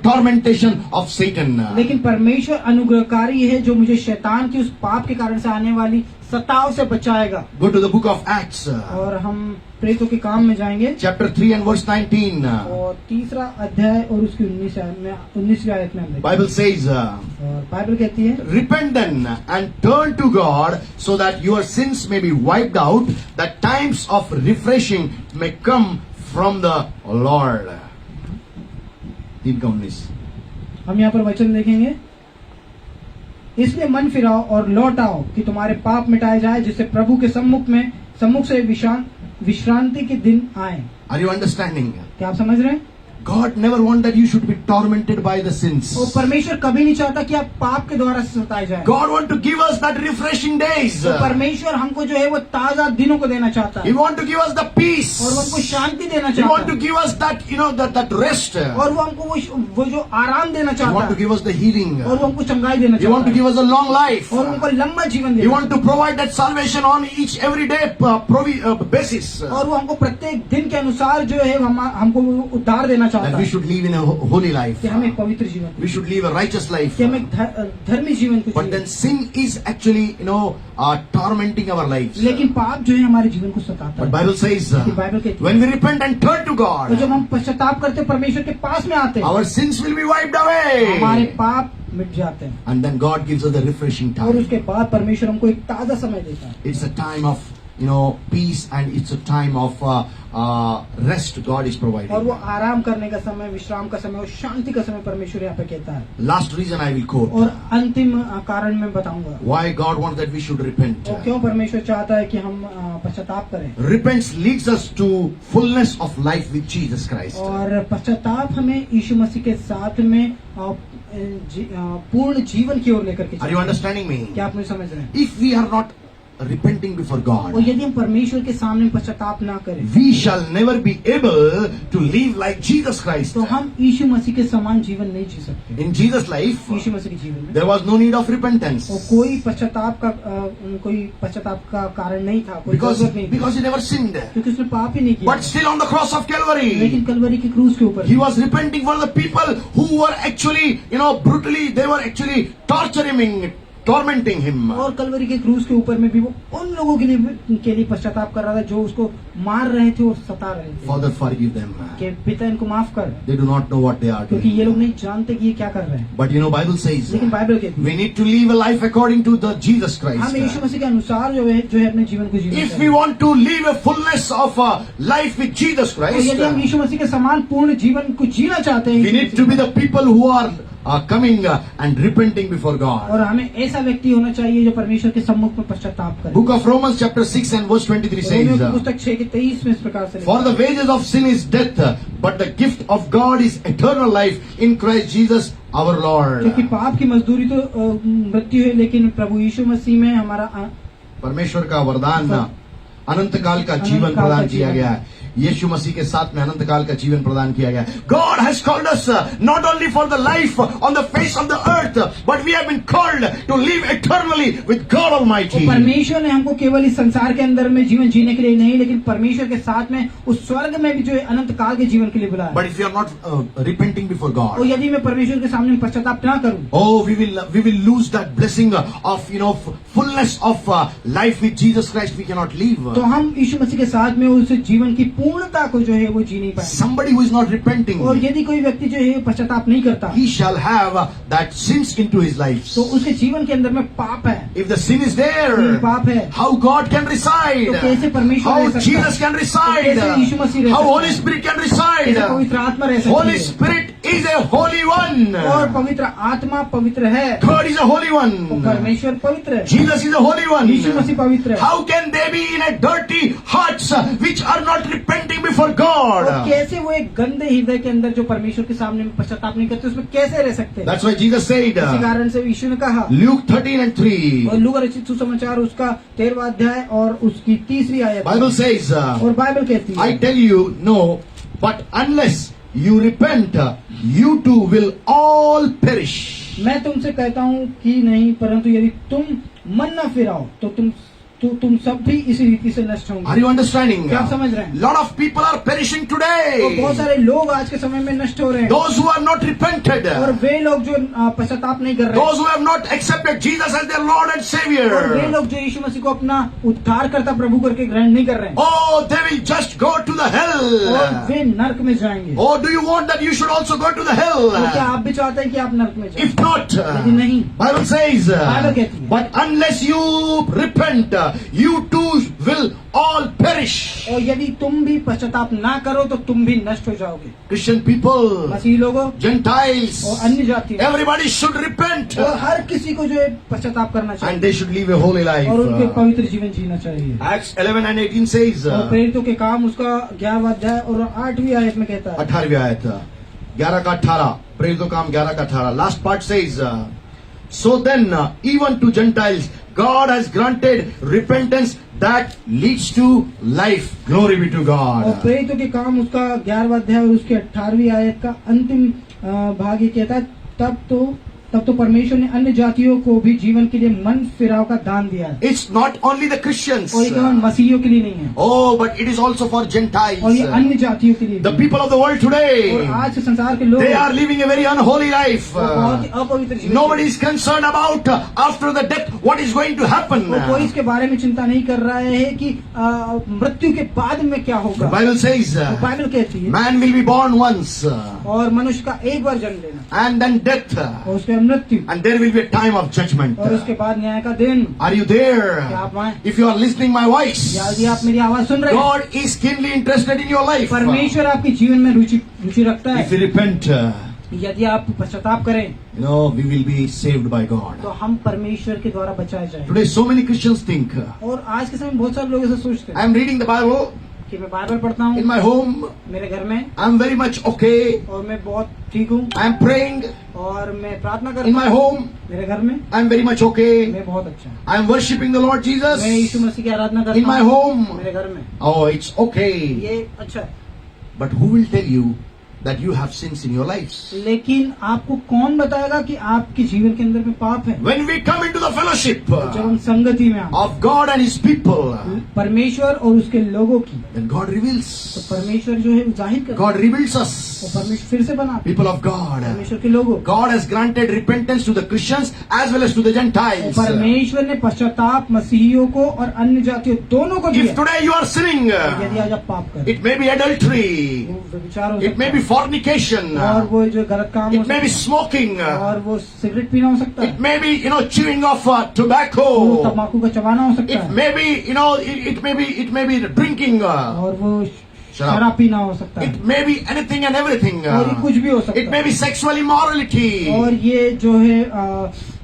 tormentation of Satan. लेकिन परमेश्वर अनुग्रहकारी है, जो मुझे शैतान की उस पाप के कारण से आने वाली सताव से बचाएगा। Go to the book of Acts, और हम प्रेरितों के काम में जाएंगे, chapter 3 and verse 19. और 3 अध्याय और उसकी 19वीं आयत में हम देखेंगे। Bible says, और बाइबल कहती है, repent then and turn to God, so that your sins may be wiped out, that times of refreshing may come from the Lord. 3:19. हम यहाँ पर वचन देखेंगे, इसलिए मन फिराओ और लौट आओ कि तुम्हारे पाप मिटाए जाए, जिससे प्रभु के सम्मुख से विश्रांति के दिन आए। Are you understanding? क्या आप समझ रहे हैं? God never wanted that you should be tormented by the sins. और परमेश्वर कभी नहीं चाहता कि आप पाप के द्वारा सताए जाए। God wants to give us that refreshing days. तो परमेश्वर हमको जो है वो ताजा दिनों को देना चाहता He है, wants to give us the peace. और वो हमको शांति देना He wants चाहता to है, give us that, that rest. He और वो हमको वो जो आराम देना चाहता wants to है, give us the healing. और वो हमको चंगाई देना He wants चाहता to give है, us a long life. और उनको लंबा जीवन He देना, wants to provide that salvation on each everyday basis. और वो हमको प्रत्येक दिन के अनुसार जो है हमको वो उद्धार देना That चाहता we है, should live in a holy life. कि हम एक पवित्र जीवन, We should live a righteous life. कि हम एक धर्मी जीवन को But जिएं। then sin is actually, tormenting our lives. लेकिन पाप जो है हमारे जीवन को सताता But है। Bible says, लेकिन बाइबल कहती है, when we repent and turn to तो जब God, हम पश्चाताप करते हैं, परमेश्वर के पास में आते हैं, our sins will be wiped हमारे away. पाप मिट जाते हैं, And then God gives us the refreshing और time. उसके बाद परमेश्वर हमको एक ताजा समय देता है। It's a time of, peace, and it's a time of rest God is और वो providing. आराम करने का समय, विश्राम का समय और शांति का समय परमेश्वर यहाँ पे कहता है। Last reason I will quote. और अंतिम कारण मैं बताऊंगा, Why God wants that we should repent. और क्यों परमेश्वर चाहता है कि हम पश्चाताप करें। Repentance leads us to fullness of life with Jesus Christ. और पश्चाताप हमें यीशु मसीह के साथ में पूर्ण जीवन की ओर लेकर के Are you चलता है। understanding me? क्या आप मुझे समझ रहे हैं? If we are not repenting before God, और यदि हम परमेश्वर के सामने पश्चाताप ना करें we shall never be able to live like Jesus Christ. तो हम यीशु मसीह के समान जीवन नहीं जी सकते। In Jesus' life, यीशु मसीह के जीवन में there was no need of repentance और कोई पश्चाताप का कारण नहीं था, कोई जरूरत नहीं थी, because he never sinned. क्योंकि उसने पाप ही नहीं किया। But still on the cross of Calvary, लेकिन कलवरी की क्रूस के ऊपर he was repenting for the people who were actually, brutally, they were actually tormenting him. और कलवरी के क्रूस के ऊपर में भी वो उन लोगों के लिए पश्चाताप कर रहा था जो उसको मार रहे थे और सता रहे थे। Father, forgive them. कि पिता इनको माफ कर, They do not know what they are क्योंकि ये doing. लोग नहीं जानते कि ये क्या कर रहे हैं। But Bible says, लेकिन बाइबल कहती we है need to live a life according to the Jesus Christ. हम यीशु मसीह के अनुसार जो है अपने जीवन को जीना If चाहिए। we want to live a fullness of life with Jesus और Christ, यदि हम यीशु मसीह के समान पूर्ण जीवन को जीना चाहते हैं we need to be the people who are coming and repenting before God. और हमें ऐसा व्यक्ति होना चाहिए जो परमेश्वर के सम्मुख में पश्चाताप करे। Book of Romans chapter 6 and verse 23 Romeo की says, पुस्तक 6:23 में इस प्रकार से For the लिखा है, wages of sin is death, but the gift of God is eternal life in Christ Jesus our Lord. क्योंकि पाप की मजदूरी तो मृत्यु है, लेकिन प्रभु यीशु मसीह में हमारा परमेश्वर का वरदान अनंत काल का जीवन प्रदान किया गया है। यीशु मसीह के साथ में अनंत काल का जीवन प्रदान किया गया। God has called us not only for the life on the face of the earth, but we have been called to live eternally with God Almighty. परमेश्वर ने हमको केवल इस संसार के अंदर में जीवन जीने के लिए नहीं, लेकिन परमेश्वर के साथ में उस स्वर्ग में भी जो है अनंत काल के जीवन के लिए बुलाया। But if you are not repenting before और God, यदि मैं परमेश्वर के सामने पश्चाताप ना करूं, oh, we will lose that blessing of fullness of life with Jesus Christ. We cannot live. तो हम यीशु मसीह के साथ में उस जीवन की पूर्णता को जो है वो जी नहीं पाएंगे। Somebody who is not repenting, और यदि कोई व्यक्ति जो है पश्चाताप नहीं करता, he shall have that sins into his life. तो उसके जीवन के अंदर में पाप है। If the sin is there, पाप है, how God can reside? तो कैसे परमेश्वर रह How सकता Jesus है? can तो reside? कैसे यीशु मसीह रह How सकता Holy है? Spirit can कैसे reside? पवित्र आत्मा रह सकती Holy है? Spirit is a holy one. और पवित्र आत्मा पवित्र है, God is a holy और one. परमेश्वर पवित्र है, Jesus is a holy one. यीशु मसीह पवित्र है। How can they be in a dirty hearts which are not repenting before और God? कैसे वो एक गंदे हृदय के अंदर जो परमेश्वर के सामने में पश्चाताप नहीं करते, उसमें कैसे रह सकते हैं? That's why Jesus said, इसी कारण से यीशु ने कहा, Luke 13:3. और लूका रचित सुसमाचार उसका 13वां अध्याय और उसकी 3री आयत, Bible says, और बाइबल कहती I है, tell you, no, but unless you repent, you too will all perish. मैं तुमसे कहता हूँ कि नहीं, परंतु यदि तुम मन न फिराओ तो तुम सब भी इसी रीति से नष्ट होंगे। Are you understanding? क्या आप समझ रहे हैं? Lot of people are perishing तो बहुत today. सारे लोग आज के समय में नष्ट हो रहे हैं, Those who have not repented, और वे लोग जो पश्चाताप नहीं कर रहे हैं, those who have not accepted Jesus as their Lord and और वे Savior. लोग जो यीशु मसीह को अपना उद्धारकर्ता प्रभु करके ग्रहण नहीं कर रहे हैं, Oh, they will just go to the और hell. वे नरक में जाएंगे। Oh, do you want that you should also go to the तो क्या hell? आप भी चाहते हैं कि आप नरक में जाएं? If not, यदि नहीं, Bible says, Bible कहती है, but unless you repent, you too will all perish. और यदि तुम भी पश्चाताप ना करो तो तुम भी नष्ट हो जाओगे। Christian people, मसीही लोगों Gentiles, और अन्य जाति, everybody should repent. और हर किसी को जो है पश्चाताप करना And चाहिए they should live a holy life. और उनके पवित्र जीवन जीना चाहिए। Acts 11 and 18 says, और प्रेरितों के काम उसका 11वां अध्याय और 8वीं आयत में कहता है, 18वीं आयत 11 का 18, प्रेरितों काम 11 का 18, last part says, so then even to Gentiles God has granted repentance that leads to life. Glory be to और God. प्रेरितों के काम उसका 11वां अध्याय और उसके 18वीं आयत का अंतिम भाग ये कहता है, तब तो परमेश्वर ने अन्य जातियों को भी जीवन के लिए मन फिराव का दान दिया है। It's not only the Christians. और ये केवल मसीहियों के लिए नहीं है, Oh, but it is also for Gentiles. और ये अन्य जातियों के लिए The भी है। people of the world और today, आज के संसार के लोग they are living a very unholy life. वो बहुत ही अपवित्र जीवन Nobody is concerned about after the death what is going to happen. वो कोई इसके बारे में चिंता नहीं कर रहा है कि मृत्यु के बाद में क्या The होगा। Bible says, बाइबल कहती है, man will be born once, और मनुष्य का एक बार जन्म लेना and then death, और उसके बाद मृत्यु, and there will be a time of judgment. और उसके बाद न्याय का दिन। Are you क्या there? आप वहाँ? If you are listening my voice, या यदि आप मेरी आवाज सुन रहे हैं, God is keenly interested in your life. परमेश्वर आपके जीवन में रुचि रखता If you है। repent, यदि आप पश्चाताप करें we will be saved by God. तो हम परमेश्वर के द्वारा बचाए जाएंगे। Today so many Christians think, और आज के समय में बहुत सारे लोग ऐसा सोचते I हैं, am reading the Bible, कि मैं बाइबल पढ़ता हूँ In my home, मेरे घर में, I'm very much okay. और मैं बहुत ठीक हूँ, I'm praying. और मैं प्रार्थना In करता my हूँ home, मेरे घर में, I'm very much okay. मैं बहुत अच्छा हूँ। I'm worshiping the Lord Jesus. मैं यीशु मसीह की आराधना In करता my हूँ home. मेरे घर में, Oh, it's okay. ये अच्छा है। But who will tell you that you have sins in your lives? लेकिन आपको कौन बताएगा कि आपके जीवन के अंदर में पाप है? When we come into the fellowship जब हम संगति में आते of God and His people, हैं, परमेश्वर और उसके लोगों की, then God reveals. तो परमेश्वर जो है वो जाहिर करता God reveals है, us. वो परमेश्वर फिर से बनाता है, People of God. परमेश्वर के लोगों। God has granted repentance to the Christians as well as to the Gentiles. परमेश्वर ने पश्चाताप मसीहियों को और अन्य जातियों दोनों को If दिया। today you are sinning, यदि आज आप पाप करें, it may be adultery, वो व्यभिचार हो it सकता may be है, fornication, और वो जो गलत काम हो it may be सकता smoking, है, और वो सिगरेट पीना हो सकता it है, may be, chewing of वो tobacco, तंबाकू का चबाना हो सकता it है, may be, it may be drinking, और वो शराब। शराब पीना हो सकता है, it may be anything and everything, और ये कुछ भी हो सकता it may है, be sexual immorality, और ये जो है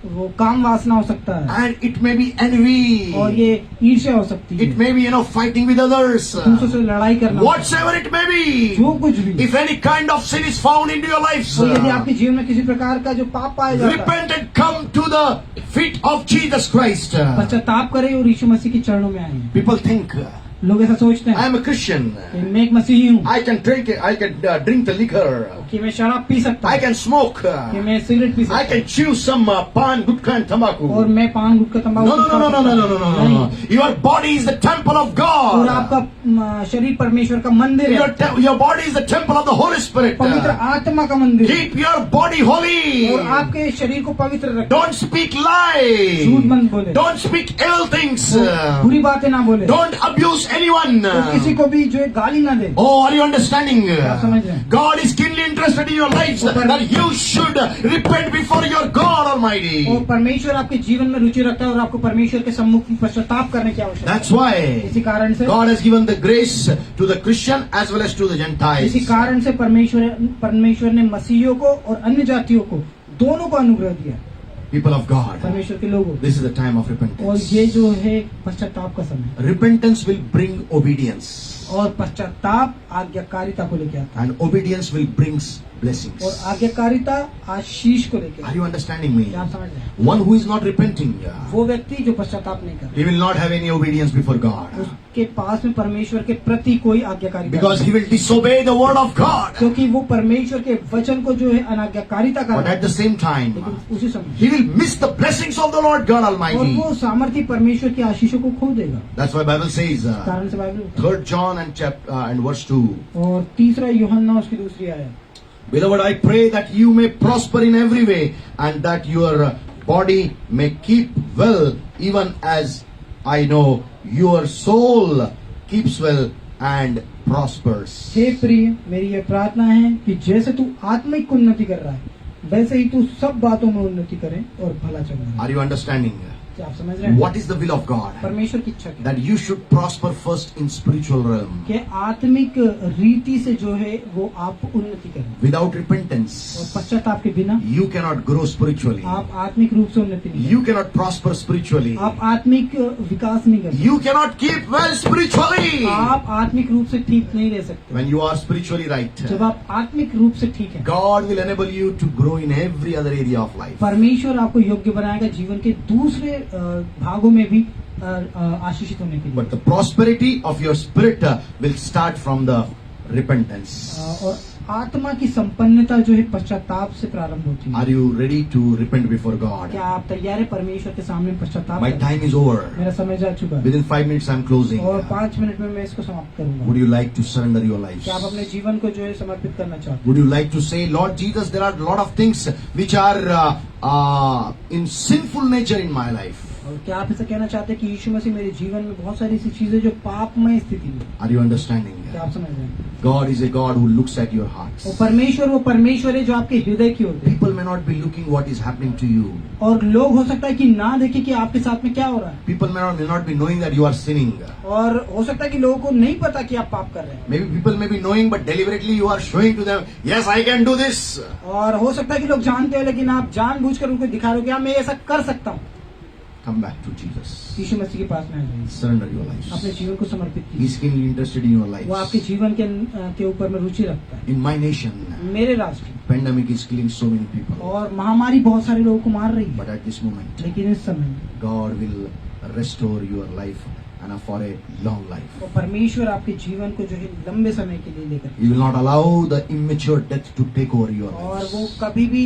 वो काम वासना हो सकता है, and it may be envy, और ये ईर्ष्या हो सकती it है, may be, fighting with others, दूसरों से लड़ाई करना, whatsoever it may be. जो कुछ भी, If any kind of sin is found into your lives, और यदि आपके जीवन में किसी प्रकार का जो पाप पाया जाता है, repent and come to the feet of Jesus Christ. पश्चाताप करें और यीशु मसीह के चरणों में आए। People think, लोग ऐसा सोचते I हैं am a Christian. कि मैं एक मसीही हूँ, I can drink the liquor. कि मैं शराब पी सकता I हूँ, can smoke. कि मैं सिगरेट पी I सकता can chew some pan, gutka and हूँ, tobacco. और मैं पान गुटखा तंबाकू No, no, no, no, no, no, no, no, no, no. नहीं। Your body is the temple of और God. आपका शरीर परमेश्वर का मंदिर है, Your body is the temple of the Holy Spirit. पवित्र आत्मा का मंदिर है, Keep your body holy. और आपके शरीर को पवित्र रखें, Don't speak lies. झूठ मत बोले, Don't speak ill things. बुरी बातें ना बोले, Don't abuse anyone. तो किसी को भी जो है गाली ना दे। Oh, are you understanding? आप समझ रहे हैं? God is keenly interested in your lives that you should repent before your God Almighty. और परमेश्वर आपके जीवन में रुचि रखता है और आपको परमेश्वर के सम्मुख में पश्चाताप करने की आवश्यकता That's है। why इसी कारण से God has given the grace to the Christian as well as to the Gentiles. इसी कारण से परमेश्वर ने मसीहियों को और अन्य जातियों को दोनों को अनुग्रह दिया, People of God, परमेश्वर के लोगों को। this is the time of और repentance. ये जो है पश्चाताप का समय, Repentance will bring obedience, और पश्चाताप आज्ञाकारिता को लेके आता and obedience will bring है, blessings. और आज्ञाकारिता आशीष को लेके आता Are you understanding me? है। क्या आप समझ रहे हैं? One who is not repenting, वो व्यक्ति जो पश्चाताप नहीं कर, he will not have any obedience before God. उसके पास में परमेश्वर के प्रति कोई आज्ञाकारिता Because नहीं, he will disobey the word of God. क्योंकि वो परमेश्वर के वचन को जो है अनाज्ञाकारिता कर But रहा at the है, same time, लेकिन उसी समय he will miss the blessings of the Lord God और Almighty. वो सामर्थ्य परमेश्वर की आशीषों को खो देगा। That's why Bible says, कारण से Bible, 3rd John and verse 2. और तीसरा यूहन्ना उसकी दूसरी आयत, Beloved, I pray that you may prosper in every way and that your body may keep well, even as I know your soul keeps well and prospers. हे प्रिय, मेरी ये प्रार्थना है कि जैसे तू आत्मिक उन्नति कर रहा है, वैसे ही तू सब बातों में उन्नति करे और भला चल रहा Are है। you understanding? क्या आप समझ रहे हैं? What is the will of God? परमेश्वर की इच्छा क्या है? That you should prosper first in spiritual realm. कि आत्मिक रीति से जो है वो आप उन्नति करें, Without और repentance, पश्चाताप के बिना you cannot grow spiritually. आप आत्मिक रूप से उन्नति नहीं You cannot prosper spiritually. करें, आप आत्मिक विकास नहीं करें, You cannot keep well spiritually. आप आत्मिक रूप से ठीक नहीं रह सकते। When you are spiritually right, जब आप आत्मिक रूप से ठीक है, God will enable you to grow in every other area of life. परमेश्वर आपको योग्य बनाएगा जीवन के दूसरे भागों में भी आशीषित होने के लिए। But the prosperity of your spirit will start from the repentance. और आत्मा की संपन्नता जो है पश्चाताप से प्रारंभ होती है। Are you ready to repent before God? क्या आप तैयार है परमेश्वर के सामने पश्चाताप My करने? time is over. मेरा समय जा चुका है Within 5 minutes I'm closing. और 5 मिनट में मैं इसको समाप्त करूंगा। Would you like to surrender your lives? क्या आप अपने जीवन को जो है समर्पित करना चाहते Would you like to say, Lord Jesus, there are a lot of things which are in sinful nature in my life. हैं? और क्या आप ऐसा कहना चाहते हैं कि यीशु मसीह मेरे जीवन में बहुत सारी ऐसी चीजें जो पापमय स्थिति में, Are you understanding? क्या आप समझ रहे हैं? God is a God who looks at your hearts. वो परमेश्वर है जो आपके हृदय की ओर देखता People may not be looking what is happening to you. है। और लोग हो सकता है कि ना देखे कि आपके साथ में क्या हो रहा है, People may not be knowing that you are sinning. और हो सकता है कि लोगों को नहीं पता कि आप पाप कर रहे हैं, Maybe people may be knowing, but deliberately you are showing to them, yes, I can do this. और हो सकता है कि लोग जानते हैं लेकिन आप जानबूझकर उनको दिखा रहे हो कि हाँ मैं ऐसा कर सकता हूँ। Come back to Jesus. यीशु मसीह के पास में आ जाइए, Surrender your lives. अपने जीवन को समर्पित He कीजिए। is keenly interested in your वो आपके lives. जीवन के ऊपर में रुचि रखता है। In my nation, मेरे राष्ट्र pandemic is killing so many people. और महामारी बहुत सारे लोगों को मार रही है, But at this moment, लेकिन इस समय God will restore your life and for a long life. वो परमेश्वर आपके जीवन को जो है लंबे समय के लिए लेकर, He will not allow the immature death to take over your और lives. वो कभी भी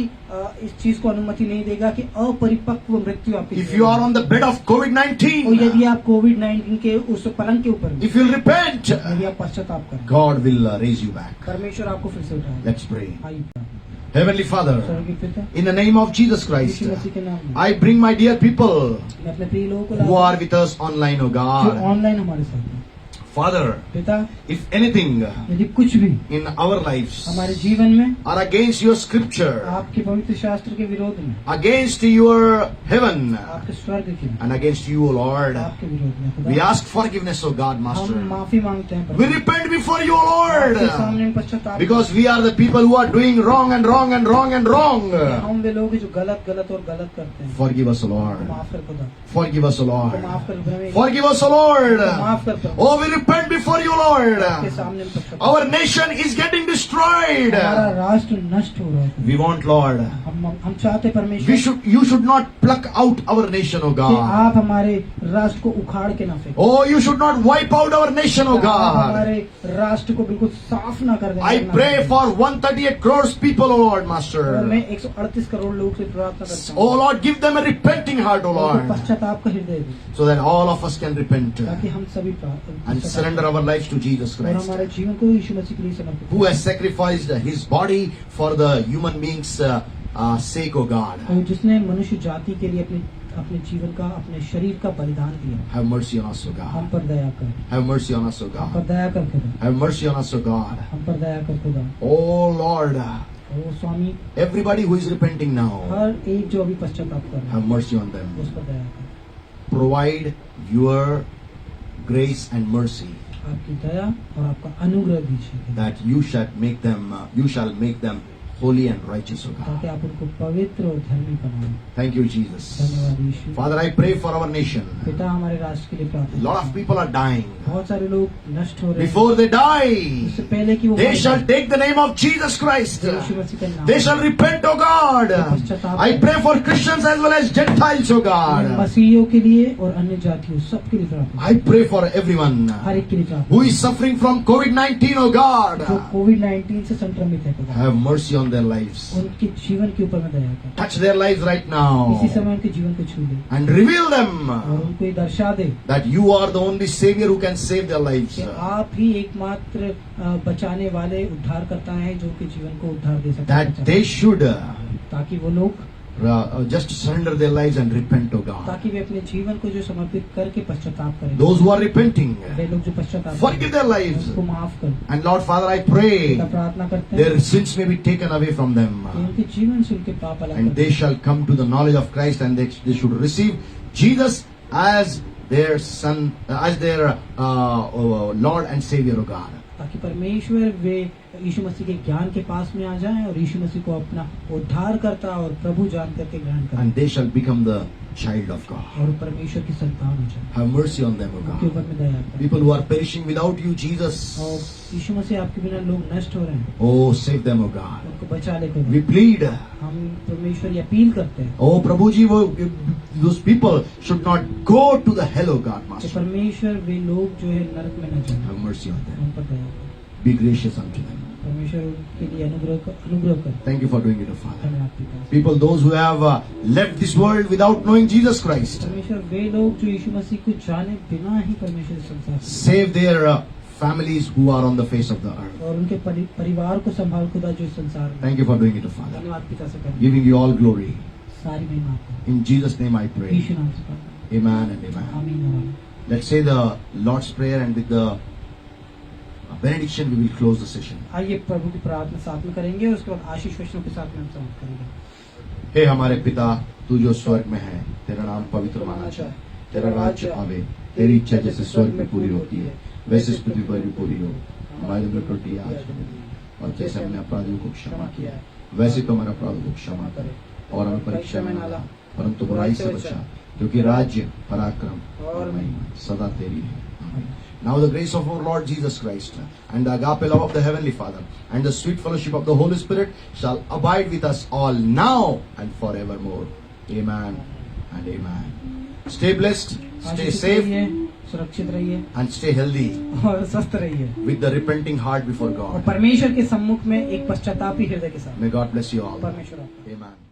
इस चीज को अनुमति नहीं देगा कि अपरिपक्व मृत्यु आपके If जीवन you में are on the bed of और COVID-19, यदि आप कोविड-19 के उस पलंग के ऊपर, if you will repent, यदि आप पश्चाताप करें, God will raise you back. परमेश्वर आपको फिर से उठाएगा। Let's pray. आइए, Heavenly Father, स्वर्गीय पिता, in the name of Jesus Christ, यीशु मसीह के नाम में I bring my dear people मैं अपने प्रिय लोगों को who लाता are with us online, oh हूं, जो God. ऑनलाइन हमारे साथ हैं। Father, पिता, if anything यदि कुछ भी in our lives हमारे जीवन में are against your scripture, आपके पवित्र शास्त्र के विरोध में, against your heaven, आपके स्वर्ग के, and against you, O Lord, आपके विरोध में, खुदा, we ask forgiveness, O God, हम Master. माफी मांगते हैं We Prabhu. repent before you, O आपके Lord, सामने हम पश्चाताप because we are the people who are doing wrong and wrong and wrong and wrong. करते हैं। हम वे लोग हैं जो गलत और गलत करते हैं। Forgive us, O तो Lord. माफ कर खुदा, Forgive us, O तो Lord. माफ कर प्रभु, Forgive us, O Lord. तो माफ कर प्रभु। Oh, we repent before you, Lord. आपके सामने हम पश्चाताप, Our nation is getting destroyed. हमारा राष्ट्र नष्ट हो रहा है। We want, Lord, हम चाहते परमेश्वर you should not pluck out our nation, O कि God. आप हमारे राष्ट्र को उखाड़ के ना फेंकें। Oh, you should not wipe out our nation, O आप God. हमारे राष्ट्र को बिल्कुल साफ ना कर दें। I pray for 138 crores people, O Lord, और Master. मैं 138 करोड़ लोग से प्रार्थना करता Oh हूँ, Lord, give them a repenting heart, O उनको Lord, पश्चाताप का हृदय दे, so that all of us can repent ताकि हम सभी and surrender our lives to Jesus और Christ, हमारे जीवन को यीशु मसीह के लिए समर्पित who has sacrificed his body for the human beings' sake, O God. और जिसने मनुष्य जाति के लिए अपने जीवन का, अपने शरीर का बलिदान दिया। Have mercy on us, O हम God. पर दया कर, Have mercy on us, O हम पर God. दया कर खुदा, Have mercy on us, O God. हम पर दया कर खुदा। Oh Lord, O Swami, everybody who is repenting now, हर एक जो अभी पश्चाताप कर रहा have है, mercy on them. उस पर दया कर। Provide your grace and mercy आपकी दया और आपका अनुग्रह दीजिए, that you shall make them holy and righteous, O God. ताकि आप उनको पवित्र और धर्मी बनाएं। Thank you, Jesus. धन्यवाद यीशु। Father, I pray for our nation. पिता, हमारे राष्ट्र के लिए A प्रार्थना। lot of people are dying. बहुत सारे लोग नष्ट हो रहे हैं। Before they die, उससे पहले कि वो they मर shall जाएं, take the name of Jesus Christ. यीशु मसीह का नाम, They shall repent, O God. I pray for Christians as well as Gentiles, O God. मसीहियों के लिए और अन्य जातियों सबके लिए प्रार्थना। I pray for everyone हर एक के लिए प्रार्थना who is suffering from COVID-19, O God. जो कोविड-19 से संक्रमित है, खुदा, Have mercy on their lives. उनके जीवन के ऊपर में दया कर। Touch their lives right इसी now समय उनके जीवन को छू ले and reveal और them उनको ये दर्शा दे that you are the only Savior who can save their lives. कि आप ही एकमात्र बचाने वाले उद्धारकर्ता हैं जो उनके जीवन को उद्धार दे सकते That they should ताकि वो लोग, just surrender their lives and repent, O God. ताकि वे अपने जीवन को जो समर्पित करके पश्चाताप करें। Those who are repenting, वे लोग जो पश्चाताप forgive their lives. उनको माफ कर। And Lord Father, I pray पिता, प्रार्थना करते हैं their sins may be taken away from them. कि उनके जीवन से उनके पाप अलग And कर they shall come to the knowledge of Christ, and they should receive Jesus as their Son, as their Lord and Savior, O God. ताकि परमेश्वर वे यीशु मसीह के ज्ञान के पास में आ जाएं और यीशु मसीह को अपना उद्धार करता और प्रभु जान करके ग्रहण करें And they shall become the child of God. और परमेश्वर की संतान हो जाए। Have mercy on them, O उनके God. ऊपर में दया करें। People who are perishing without you, Jesus. और यीशु मसीह आपके बिना लोग नष्ट हो रहे हैं, Oh, save them, O God. उनको बचा ले खुदा। We plead. हम परमेश्वर ये अपील करते हैं Oh, Prabhuji, those people should not go to the hell, O God, कि Master. परमेश्वर वे लोग जो है नरक में न जाए, Have mercy on them. उन पर दया करें। Be gracious unto them. परमेश्वर उनके लिए अनुग्रह कर। Thank you for doing it, O Father. धन्यवाद पिता। People, those who have left this world without knowing Jesus Christ, परमेश्वर वे लोग जो यीशु मसीह को जाने बिना ही परमेश्वर इस संसार से, save their families who are on the face of the earth. और उनके परिवार को संभाल खुदा जो इस संसार में। Thank you for doing it, O Father. धन्यवाद पिता से करें। Giving you all glory. सारी महिमा आपको In Jesus' name I pray. यीशु नाम से प्रार्थना। Amen and amen. आमीन और आमीन। Let's say the Lord's Prayer, and with the benediction we will close the session. आइए प्रभु की प्रार्थना साथ में करेंगे और उसके बाद आशीष वचनों के साथ में हम समाप्त करेंगे। हे हमारे पिता, तू जो स्वर्ग में है, तेरा नाम पवित्र माना जाए, तेरा राज्य आवे, तेरी इच्छा जैसे स्वर्ग में पूरी होती है वैसे इस पृथ्वी पर भी पूरी हो। हमारी रोटी आज हमें दे, और जैसे हमने अपराधियों को क्षमा किया वैसे तो हमारे अपराधों को क्षमा करे, और हमें परीक्षा में न ला परंतु बुराई से बचा, क्योंकि राज्य, पराक्रम और महिमा सदा तेरी है. Now the grace of our Lord Jesus Christ and the agape love of the Heavenly Father and the sweet fellowship of the Holy Spirit shall abide with us all now and forevermore. Amen and amen. Stay blessed, stay आशीषित safe रहिए, सुरक्षित रहिए and stay healthy और स्वस्थ रहिए with the repenting heart before और God. परमेश्वर के सम्मुख में एक पश्चातापी हृदय के साथ. May God bless you all. परमेश्वर आपको Amen.